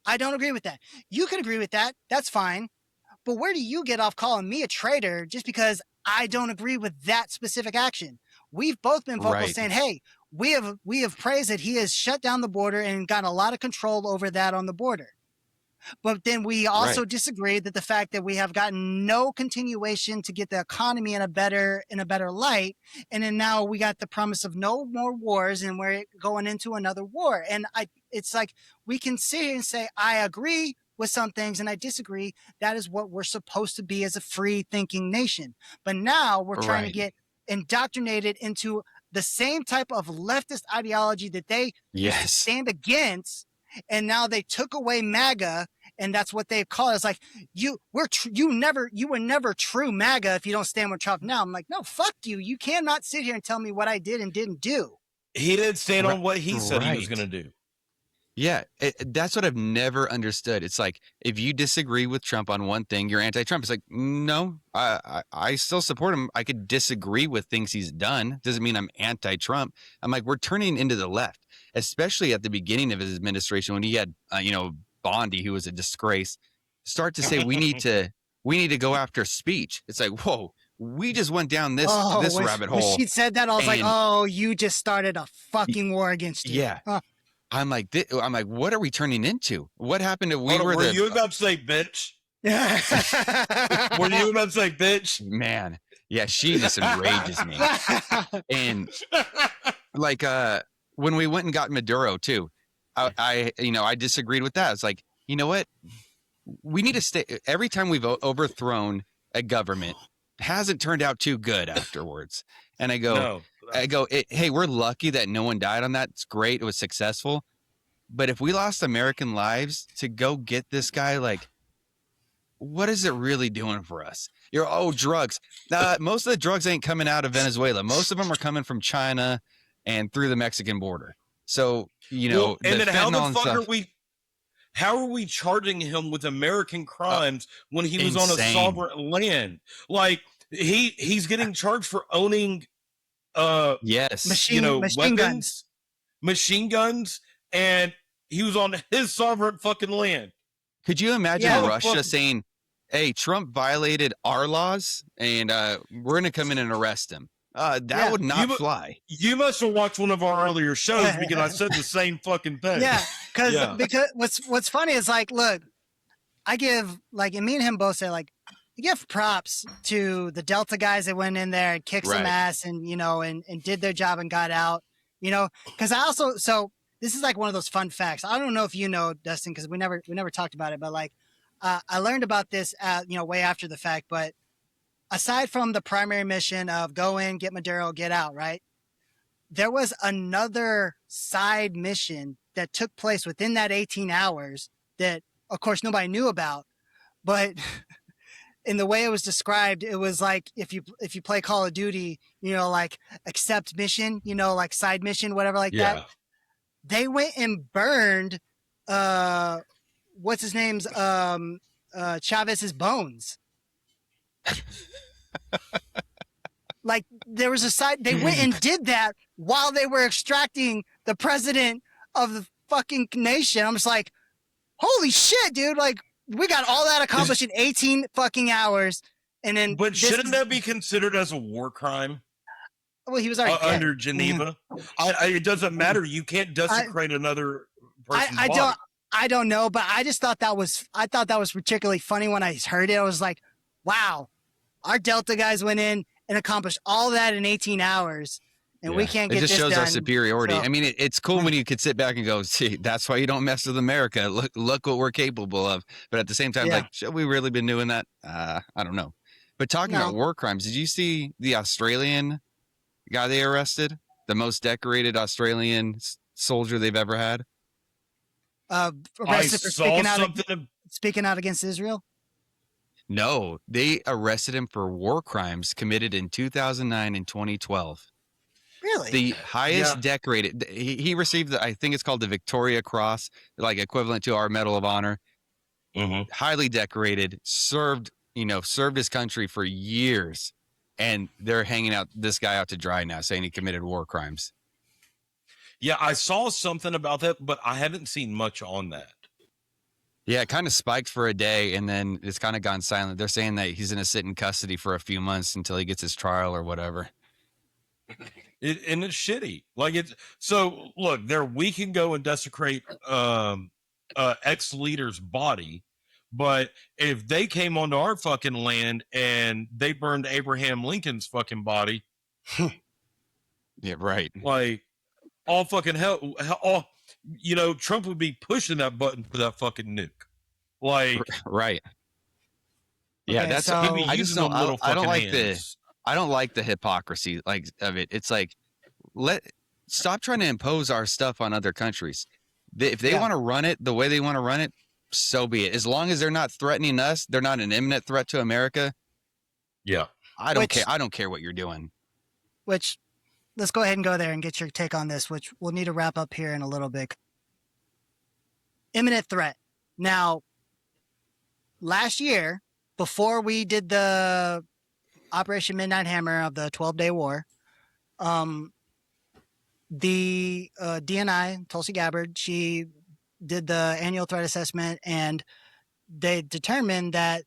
agree with that. You can agree with that. That's fine. But where do you get off calling me a traitor just because I don't agree with that specific action? We've both been vocal saying, hey, we have praised that he has shut down the border and gotten a lot of control over that on the border. But then we also disagree that the fact that we have gotten no continuation to get the economy in a better light. And then now we got the promise of no more wars, and we're going into another war. And it's like, we can sit here and say, I agree with some things and I disagree. That is what we're supposed to be as a free thinking nation. But now we're trying to get indoctrinated into the same type of leftist ideology that they used to stand against. And now they took away MAGA, and that's what they call it. It's like, you were never true MAGA if you don't stand with Trump now. I'm like, no, fuck you. You cannot sit here and tell me what I did and didn't do. He didn't stand on what he said he was going to do. Yeah, that's what I've never understood. It's like, if you disagree with Trump on one thing, you're anti-Trump. It's like, no, I still support him. I could disagree with things he's done. Doesn't mean I'm anti-Trump. I'm like, we're turning into the left, especially at the beginning of his administration when he had, Bondi, who was a disgrace, start to say we need to go after speech. It's like, whoa, we just went down this rabbit hole. When she said that, I was like, oh, you just started a fucking war against you. Yeah. I'm like, what are we turning into? What happened to were you about to say bitch? Yeah. Were you about to say bitch? Man, yeah, she just enrages me. And like, when we went and got Maduro too, I disagreed with that. It's like, you know what? We need to stay. Every time we've overthrown a government, it hasn't turned out too good afterwards. And I go, hey, we're lucky that no one died on that. It's great. It was successful. But if we lost American lives to go get this guy, like, what is it really doing for us? Drugs. Most of the drugs ain't coming out of Venezuela. Most of them are coming from China and through the Mexican border. So, and then how the fuck how are we charging him with American crimes when he was on a sovereign land? Like, he's getting charged for owning machine guns, and he was on his sovereign fucking land. Could you imagine Russia saying, hey, Trump violated our laws, and we're going to come in and arrest him. That would not fly. You must have watched one of our earlier shows because I said the same fucking thing. Yeah, because what's funny is like, look, I give like, and me and him both say like, you give props to the Delta guys that went in there and kicked some ass and, you know, and did their job and got out, you know, because I also, so this is like one of those fun facts. I don't know if you know, Dustin, because we never talked about it, but like, I learned about this, you know, way after the fact, but aside from the primary mission of go in, get Maduro, get out, right? There was another side mission that took place within that 18 hours that, of course, nobody knew about, but in the way it was described, it was like if you play Call of Duty, you know, like accept mission, you know, like side mission, whatever, like that. They went and burned, what's his name's, Chavez's bones. Like there was a side, they went and did that while they were extracting the president of the fucking nation. I'm just like, holy shit, dude! Like we got all that accomplished in 18 fucking hours, and then. But shouldn't that be considered as a war crime? Well, he was already under Geneva. It doesn't matter. You can't desecrate another person's body. I don't know, but I just thought that was particularly funny when I heard it. I was like, wow, our Delta guys went in and accomplished all that in 18 hours. And we can't get this done. It just shows our superiority. So, I mean, it's cool when you could sit back and go, see, that's why you don't mess with America. Look what we're capable of. But at the same time, like, should we really been doing that? I don't know. But talking about war crimes, did you see the Australian guy they arrested? The most decorated Australian soldier they've ever had? Arrested for speaking out against Israel? No, they arrested him for war crimes committed in 2009 and 2012. Really? The highest decorated. He received, I think it's called the Victoria Cross, like equivalent to our Medal of Honor. Mm-hmm. Highly decorated, served his country for years. And they're hanging out this guy out to dry now, saying he committed war crimes. Yeah, I saw something about that, but I haven't seen much on that. Yeah, it kind of spiked for a day, and then it's kind of gone silent. They're saying that he's going to sit in custody for a few months until he gets his trial or whatever. And it's shitty. Like so look, we can go and desecrate ex-leader's body, but if they came onto our fucking land and they burned Abraham Lincoln's fucking body. Yeah, right. Like all fucking hell, Trump would be pushing that button for that fucking nuke. Like, right. Yeah, okay, that's. so, I just don't. I don't like hands. I don't like the hypocrisy of it. It's like, stop trying to impose our stuff on other countries. If they want to run it the way they want to run it, so be it. As long as they're not threatening us, they're not an imminent threat to America. Yeah, I don't care. I don't care what you're doing. Which, let's go ahead and go there and get your take on this, which we'll need to wrap up here in a little bit. Imminent threat. Now, last year, before we did the Operation Midnight Hammer of the 12-day war, the DNI, Tulsi Gabbard, she did the annual threat assessment, and they determined that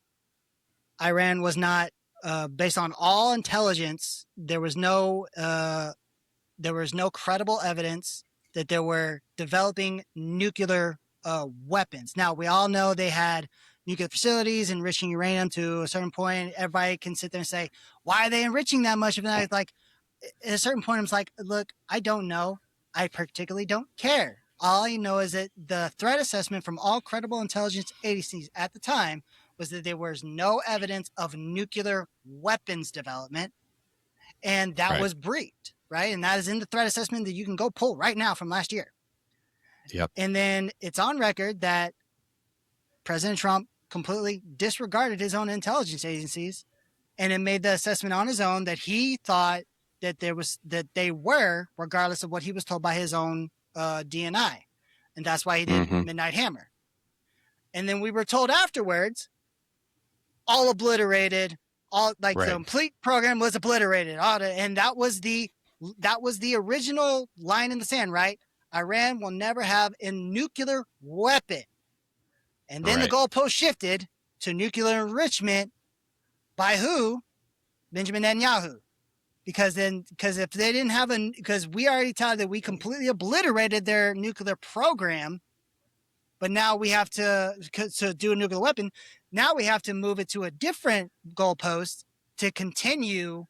Iran was not, based on all intelligence, there was no credible evidence that they were developing nuclear weapons. Now, we all know they had nuclear facilities enriching uranium to a certain point. Everybody can sit there and say, why are they enriching that much of that? Like, at a certain point, I'm like, look, I don't know. I particularly don't care. All I know is that the threat assessment from all credible intelligence agencies at the time was that there was no evidence of nuclear weapons development, and that was briefed, right? And that is in the threat assessment that you can go pull right now from last year. Yep. And then it's on record that President Trump completely disregarded his own intelligence agencies and then made the assessment on his own that he thought that they were, regardless of what he was told by his own DNI. And that's why he did Midnight Hammer. And then we were told afterwards, all obliterated, the complete program was obliterated. And that was the original line in the sand, right? Iran will never have a nuclear weapon. And then the goalpost shifted to nuclear enrichment by who? Benjamin Netanyahu. Because if they didn't have because we already thought that we completely obliterated their nuclear program, but now we have to do a nuclear weapon. Now we have to move it to a different goalpost to continue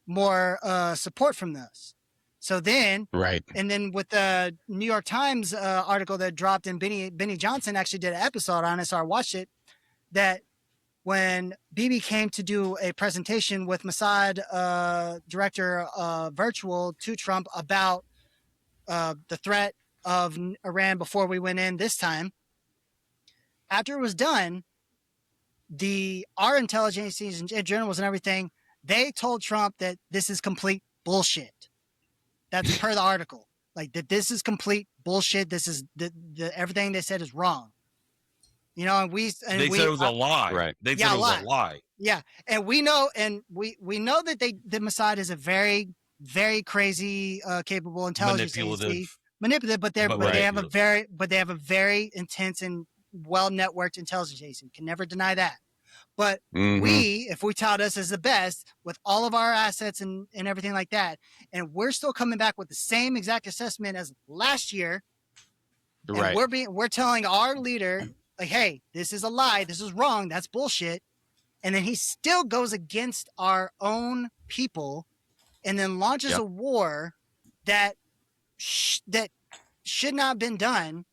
more support from this. So then, right. And then with the New York Times article that dropped, and Benny Johnson actually did an episode on it, so I watched it, that when Bibi came to do a presentation with Mossad director virtual to Trump about the threat of Iran before we went in this time, after it was done, our intelligence agencies and journalists and everything, they told Trump that this is complete bullshit. That's per the article. Like, that this is complete bullshit. This is everything they said is wrong. You know, and they said it was a lie. Right. They said it was a lie. Yeah. And we know that the Mossad is a very, very crazy, capable intelligence agency. Manipulative, but they have a very intense and well-networked intelligence agency. Can never deny that. But if we tout us as the best with all of our assets and everything like that, and we're still coming back with the same exact assessment as last year, right? And we're telling our leader, like, hey, this is a lie, this is wrong, that's bullshit, and then he still goes against our own people, and then launches a war that should not have been done.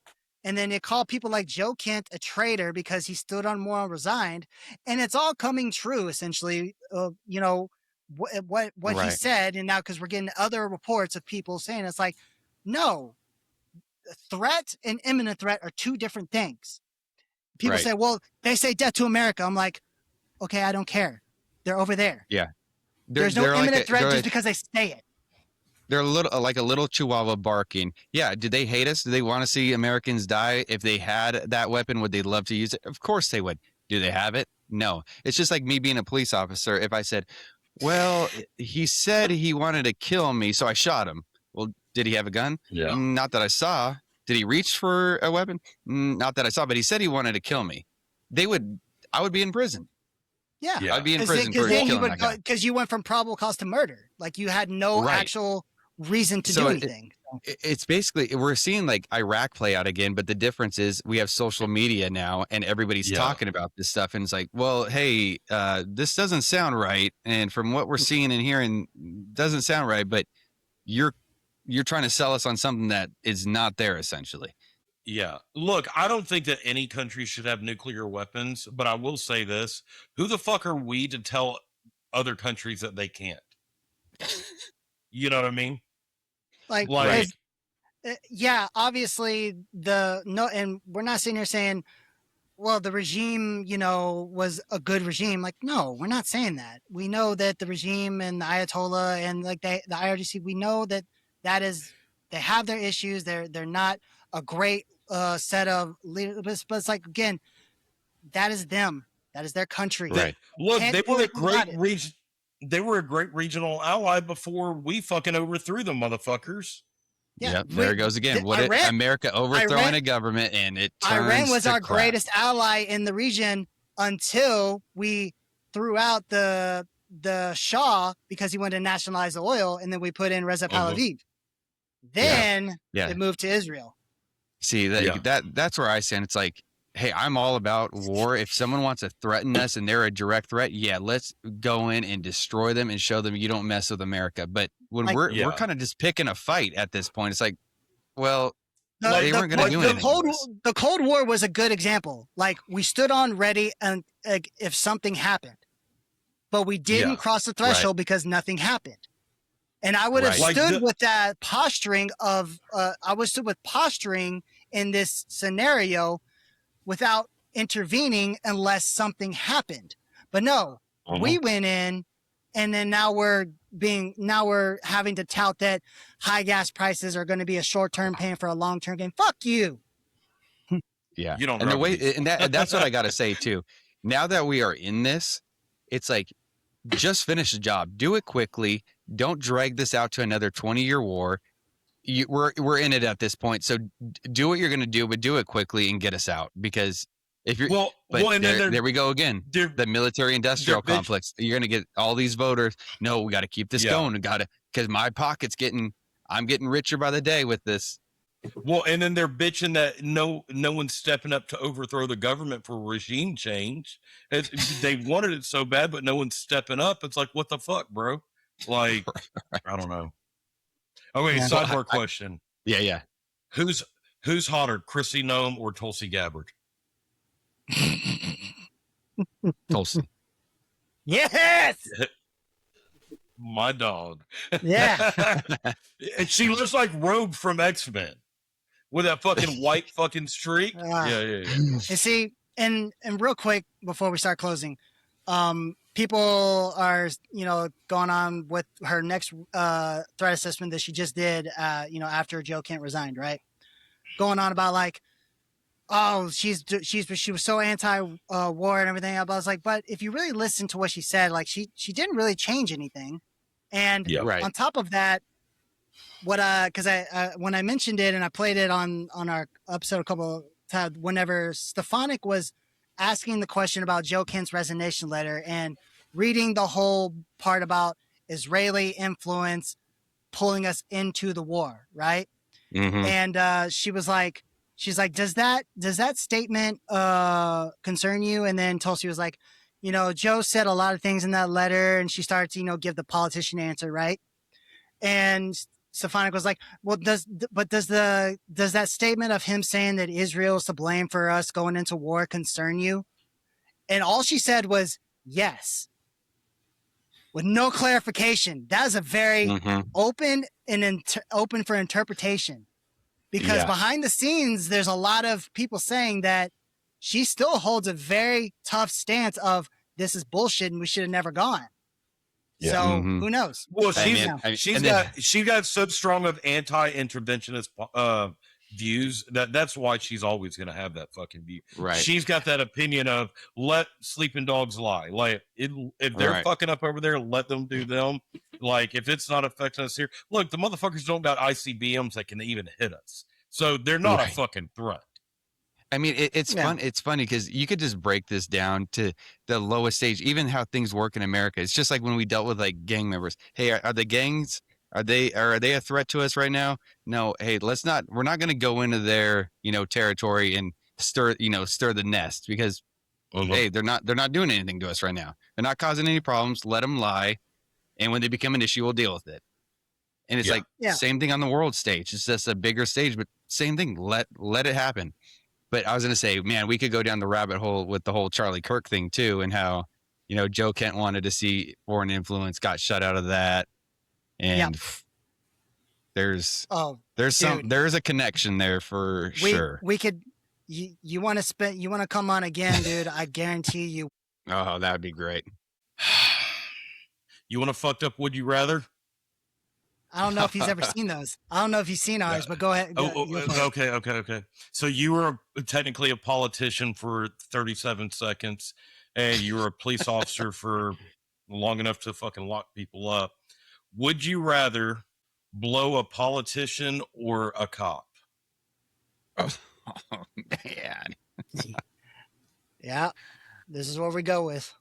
And then they call people like Joe Kent a traitor because he stood on moral and resigned. And it's all coming true, essentially, you know, what he said. And now, because we're getting other reports of people saying, it's like, no, threat and imminent threat are two different things. People say, well, they say death to America. I'm like, okay, I don't care. They're over there. Yeah. There's no imminent threat just because they say it. They're a little chihuahua barking. Yeah. Do they hate us? Do they want to see Americans die? If they had that weapon, would they love to use it? Of course they would. Do they have it? No. It's just like me being a police officer. If I said, well, he said he wanted to kill me, so I shot him. Well, did he have a gun? Yeah. Not that I saw. Did he reach for a weapon? Not that I saw, but he said he wanted to kill me. I would be in prison. Yeah. I'd be in prison for killing that guy. Because you went from probable cause to murder. Like, you had no actual reason to do anything. It's basically, we're seeing like Iraq play out again, but the difference is we have social media now and everybody's talking about this stuff. And it's like, well, hey, this doesn't sound right. And from what we're seeing and hearing, doesn't sound right, but you're trying to sell us on something that is not there, essentially. Yeah. Look, I don't think that any country should have nuclear weapons, but I will say this. Who the fuck are we to tell other countries that they can't? You know what I mean? Like yeah, obviously and we're not sitting here saying, well, the regime, you know, was a good regime. Like, no, we're not saying that. We know that the regime and the Ayatollah and like the IRGC, we know that they have their issues. They're not a great set of leaders, but it's like, again, that is them. That is their country. Right. Look, they were a great region. They were a great regional ally before we fucking overthrew them, motherfuckers. Yeah, yep, there it goes again. America overthrowing a government, and it turns Iran was our crap. greatest ally in the region until we threw out the Shah because he wanted to nationalize the oil, and then we put in Reza Pahlavi. Then it moved to Israel. See, that's where I stand. It's like, hey, I'm all about war. If someone wants to threaten us and they're a direct threat, let's go in and destroy them and show them you don't mess with America. But when we're kind of just picking a fight at this point, it's like, well, they weren't going to do anything. The Cold War was a good example. Like, we stood on ready and if something happened, but we didn't cross the threshold because nothing happened. And I would have stood with that posturing of, posturing in this scenario without intervening unless something happened. But no, we went in, and then now we're having to tout that high gas prices are going to be a short-term pain for a long-term gain. Fuck you. Yeah. You don't and know. That's what I got to say too. Now that we are in this, it's like, just finish the job. Do it quickly. Don't drag this out to another 20-year war. We're in it at this point. So do what you're going to do, but do it quickly and get us out, because If you're, well, and then there we go again. The military-industrial complex. You're gonna get all these voters. No, we got to keep this going. We got to, because my pocket's I'm getting richer by the day with this. Well, and then they're bitching that no one's stepping up to overthrow the government for regime change. They wanted it so bad, but no one's stepping up. It's like, what the fuck, bro? Like, I don't know. Okay, sidebar question. Yeah. Who's hotter, Chrissy Nome or Tulsi Gabbard? Tulsi. Yes. My dog. Yeah. And she looks like Rogue from X-Men with that fucking white fucking streak. Yeah. And see, and real quick before we start closing, people are, going on with her next threat assessment that she just did, after Joe Kent resigned, right? Going on about like, oh, she was so anti-war and everything. I was like, but if you really listen to what she said, like she didn't really change anything. And on top of that, because when I mentioned it and I played it on our episode a couple of times, whenever Stefanik was asking the question about Joe Kent's resignation letter and reading the whole part about Israeli influence pulling us into the war, right? Mm-hmm. And she's like, does that statement concern you? And then Tulsi was like, Joe said a lot of things in that letter, and she started to, give the politician answer, right? And Stefanik was like, well, does that statement of him saying that Israel is to blame for us going into war concern you? And all she said was yes, with no clarification. That is a very open and open for interpretation, because behind the scenes, there's a lot of people saying that she still holds a very tough stance of this is bullshit and we should have never gone. Yeah. So who knows? Well, she got so strong of anti-interventionist views that's why she's always going to have that fucking view. Right. She's got that opinion of let sleeping dogs lie. Like if they're fucking up over there, let them do them. Like if it's not affecting us here, look, the motherfuckers don't got ICBMs that can even hit us, so they're not a fucking threat. I mean, it's fun. It's funny because you could just break this down to the lowest stage, even how things work in America. It's just like when we dealt with like gang members. Hey, are the gangs, are they a threat to us right now? No. Hey, we're not going to go into their, territory and stir the nest because, hey, they're not doing anything to us right now. They're not causing any problems. Let them lie. And when they become an issue, we'll deal with it. And it's same thing on the world stage. It's just a bigger stage, but same thing. Let it happen. But I was going to say, man, we could go down the rabbit hole with the whole Charlie Kirk thing too, and how, Joe Kent wanted to see foreign influence, got shut out of that, and there's a connection there for sure. We could, you want to come on again, dude? I guarantee you. Oh, that would be great. You want a fucked up would you rather? I don't know if he's ever seen those. I don't know if he's seen ours, but go ahead. Okay. So you were technically a politician for 37 seconds, and you were a police officer for long enough to fucking lock people up. Would you rather blow a politician or a cop? Oh man. Yeah, this is what we go with.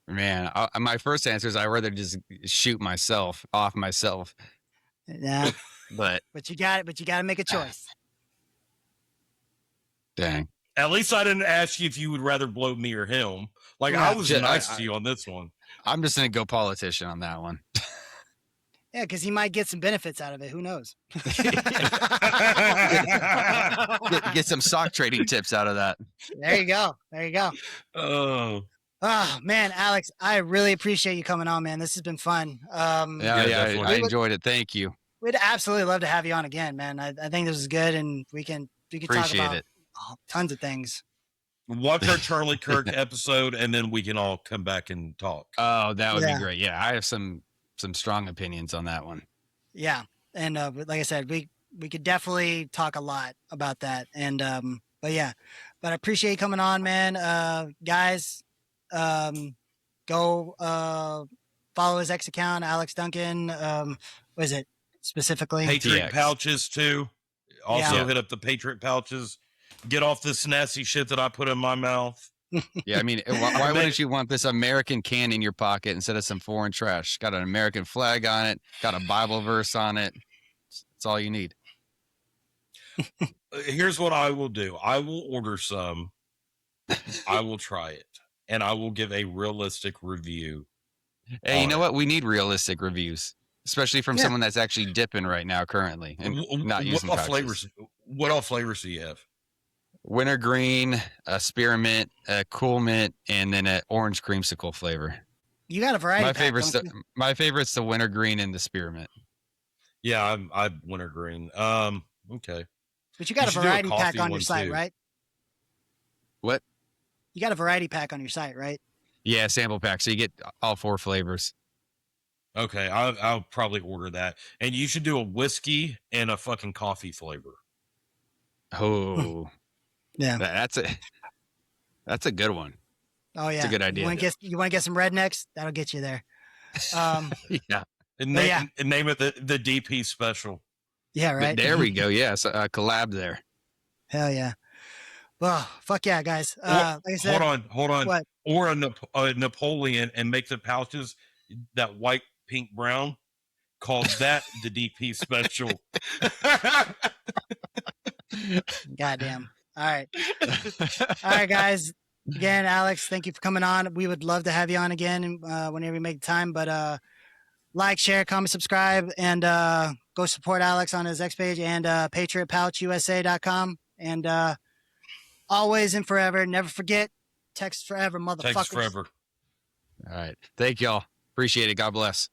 Man, my first answer is I'd rather just shoot myself off myself. Yeah, but you got to make a choice. Dang. At least I didn't ask you if you would rather blow me or him. Like I was nice to you on this one. I'm just gonna go politician on that one. Yeah, because he might get some benefits out of it. Who knows? get some stock trading tips out of that. There you go. Oh man, Alex, I really appreciate you coming on, man. This has been fun. I enjoyed it. Thank you. We'd absolutely love to have you on again, man. I think this is good, and we can talk about tons of things. Watch our Charlie Kirk episode, and then we can all come back and talk. Oh, that would be great. Yeah, I have some strong opinions on that one. Yeah, and like I said, we could definitely talk a lot about that. And but I appreciate you coming on, man. Guys. Go follow his X account, Alex Duncan. What is it specifically? Patriot Pouches too. Also hit up the Patriot Pouches. Get off this nasty shit that I put in my mouth. Yeah, I mean, why wouldn't you want this American can in your pocket instead of some foreign trash? Got an American flag on it, got a Bible verse on it. That's all you need. Here's what I will do. I will order some. I will try it, and I will give a realistic review. Hey, you know what? We need realistic reviews, especially from someone that's actually dipping right now currently and not using what pouches. flavors. What all flavors do you have? Wintergreen, a spearmint, a cool mint, and then an orange creamsicle flavor. You got a variety. My favorite's the wintergreen and the spearmint. Yeah, I'm wintergreen. Okay. But you got a variety pack on your site, right? What? You got a variety pack on your site, right? Yeah, sample pack. So you get all 4 flavors. Okay, I'll probably order that. And you should do a whiskey and a fucking coffee flavor. Oh. Yeah. That's a good one. Oh yeah. It's a good idea. You want to get some rednecks? That'll get you there. Yeah. And name it the DP special. Yeah, right. There we go. Yes, a collab there. Hell yeah. Well, fuck yeah, guys. Like I said, hold on. What? Or a Napoleon and make the pouches that white, pink, brown. Call that the DP special. Goddamn. All right. All right, guys. Again, Alex, thank you for coming on. We would love to have you on again whenever you make time. But like, share, comment, subscribe, and go support Alex on his X page and patriotpouchusa.com. And always and forever, never forget, text forever, motherfuckers. Text forever. All right. Thank y'all. Appreciate it. God bless.